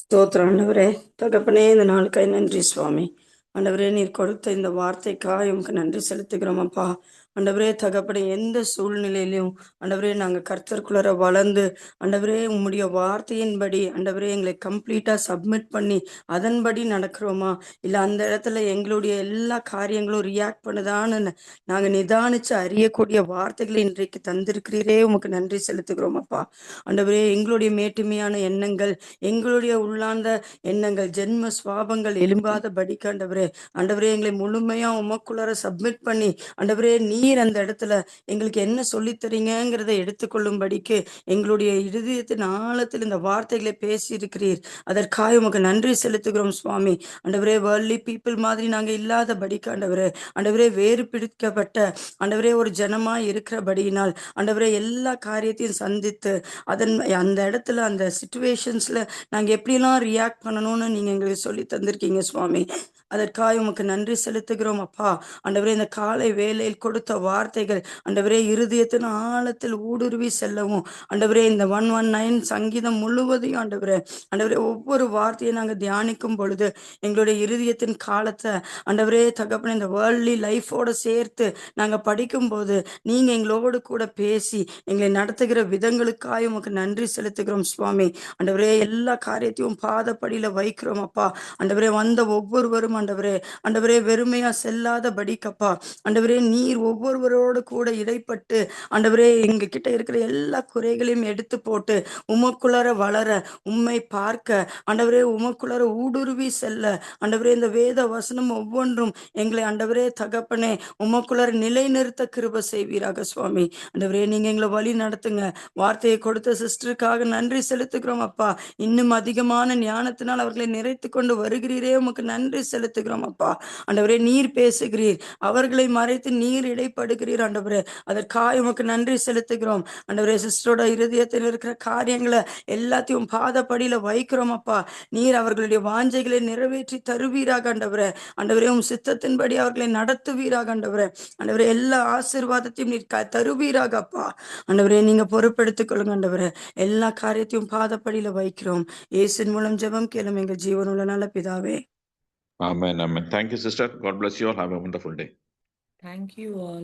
ஸ்தோத்திரம் ஆண்டவரே. தகப்பனே, இந்த நாளுக்காய் நன்றி சுவாமி. ஆண்டவரே, நீர் கொடுத்த இந்த வார்த்தைக்காய் உமக்கு நன்றி செலுத்துகிறோம் அப்பா. ஆண்டவரே தகப்பனே, எந்த சூழ்நிலையிலும் ஆண்டவரே நாங்கள் கர்த்தருக்குள்ளார வளர்ந்து ஆண்டவரே உம்முடைய வார்த்தையின்படி ஆண்டவரே எங்களை கம்ப்ளீட்டா சப்மிட் பண்ணி அதன்படி நடக்கிறோமா, இல்ல அந்த இடத்துல எங்களுடைய எல்லா காரியங்களும் ரியாக்ட் பண்ணுதான்னு நாங்க நிதானிச்சு அறியக்கூடிய வார்த்தைகளை இன்றைக்கு தந்திருக்கிறீரே, உமக்கு நன்றி செலுத்துகிறோம் அப்பா. ஆண்டவரே எங்களுடைய மேட்டுமையான எண்ணங்கள், எங்களுடைய உள்ளார்ந்த எண்ணங்கள், ஜென்ம சுவாபங்கள் எழும்பாத படிக்க ஆண்டவரே, ஆண்டவரே எங்களை முழுமையா உமக்குள்ளார சப்மிட் பண்ணி ஆண்டவரே நீர் அந்த இடத்துல எங்களுக்கு என்ன சொல்லித்தரீங்கிறத எடுத்துக்கொள்ளும்படிக்கு எங்களுடைய இருதயத்தின் ஆழத்தில் இந்த வார்த்தைகளை பேசி இருக்கிறீர். அதற்காக உமக்கு நன்றி செலுத்துகிறோம் சுவாமி. ஆண்டவரே வேர்ல்ட்லி பீப்புள் மாதிரி நாங்க இல்லாத படிக்க ஆண்டவரே, ஆண்டவரே வேறு பிடிக்கப்பட்ட ஆண்டவரே ஒரு ஜனமா இருக்கிறபடியினால் ஆண்டவரே எல்லா காரியத்தையும் சந்தித்து அந்த இடத்துல அந்த சிச்சுவேஷன்ஸ்ல நாங்க எப்படிலாம் ரியாக்ட் பண்ணணும்னு நீங்க எங்களுக்கு சொல்லி தந்திருக்கீங்க சுவாமி. அதற்காக உமக்கு நன்றி செலுத்துகிறோம் அப்பா. ஆண்டவரே இந்த காலை வேளையில் கொடுத்த வார்த்தைகள் ஆண்டவரே இருதயத்தின் ஆழத்தில் ஊடுருவி செல்லவும் ஆண்டவரே இந்த 119 சங்கீதம் முழுவதையும் ஆண்டவரே, ஆண்டவரே ஒவ்வொரு வார்த்தையை நாங்கள் தியானிக்கும் பொழுது எங்களுடைய இருதயத்தின் காலத்தை ஆண்டவரே தகப்பனே இந்த வேர்ல்ட்லி லைஃபோட சேர்த்து நாங்க படிக்கும்போது நீங்க எங்களோடு கூட பேசி எங்களை நடத்துகிற விதங்களுக்காக உமக்கு நன்றி செலுத்துகிறோம் சுவாமி. ஆண்டவரே எல்லா காரியத்தையும் பாதப்படியில வைக்கிறோம் அப்பா. ஆண்டவரே வந்த ஒவ்வொருவரும் ஆண்டவரே, ஆண்டவரே வெறுமையா செல்லாத படிக்கப்பா. ஆண்டவரே நீர் ஒவ்வொருவரோடு கூட இடைப்பட்டு ஆண்டவரே எங்க கிட்ட இருக்கிற எல்லா குறைகளையும் எடுத்து போட்டு உமக்குள்ளார வளர, உம்மை பார்க்க ஆண்டவரே, உமக்குள்ளார ஊடுருவி செல்ல ஆண்டவரே இந்த வேத வசனம் ஒவ்வொன்றும் எங்களை ஆண்டவரே தகப்பனே உமக்குள்ளார நிலைநிறுத்த கிருபை செய்வீராக சுவாமி. ஆண்டவரே நீங்க எங்களை வழி நடத்துங்க. வார்த்தையை கொடுத்த சிஸ்டருக்காக நன்றி செலுத்துகிறோம் அப்பா. இன்னும் அதிகமான ஞானத்தினால் அவர்களை நிறைத்து கொண்டு வருகிறீரே, உமக்கு நன்றி செலுத்துகிறோம் அப்பா. ஆண்டவரே நீர் பேசுகிறீர், அவர்களை மறைத்து நீர் இடைப்படுகிறீர் ஆண்டவரே, அதற்காக உமக்கு நன்றி செலுத்துகிறோம். ஆண்டவரே சிஸ்டரோட இருதயத்தில் இருக்கிற காரியங்களை எல்லாத்தையும் பாதப்படியில வைக்கிறோம் அப்பா. நீர் அவர்களுடைய வாஞ்சைகளை நிறைவேற்றி தருவீராக ஆண்டவரே. ஆண்டவரே உம் சித்தத்தின்படி அவர்களை நடத்துவீராக ஆண்டவரே. ஆண்டவரே எல்லா ஆசீர்வாதத்தையும் நீர் தருவீராக அப்பா. ஆண்டவரே நீங்க பொறுப்பெடுத்துக் கொள்ளுங்க ஆண்டவரே. எல்லா காரியத்தையும் பாதப்படியில வைக்கிறோம். இயேசுவின் மூலம் ஜெபம் கேளும் எங்கள் ஜீவனுள்ள நல்ல பிதாவே. Amen. Amen. Thank you, sister. God bless you all. Have a wonderful day. Thank you all.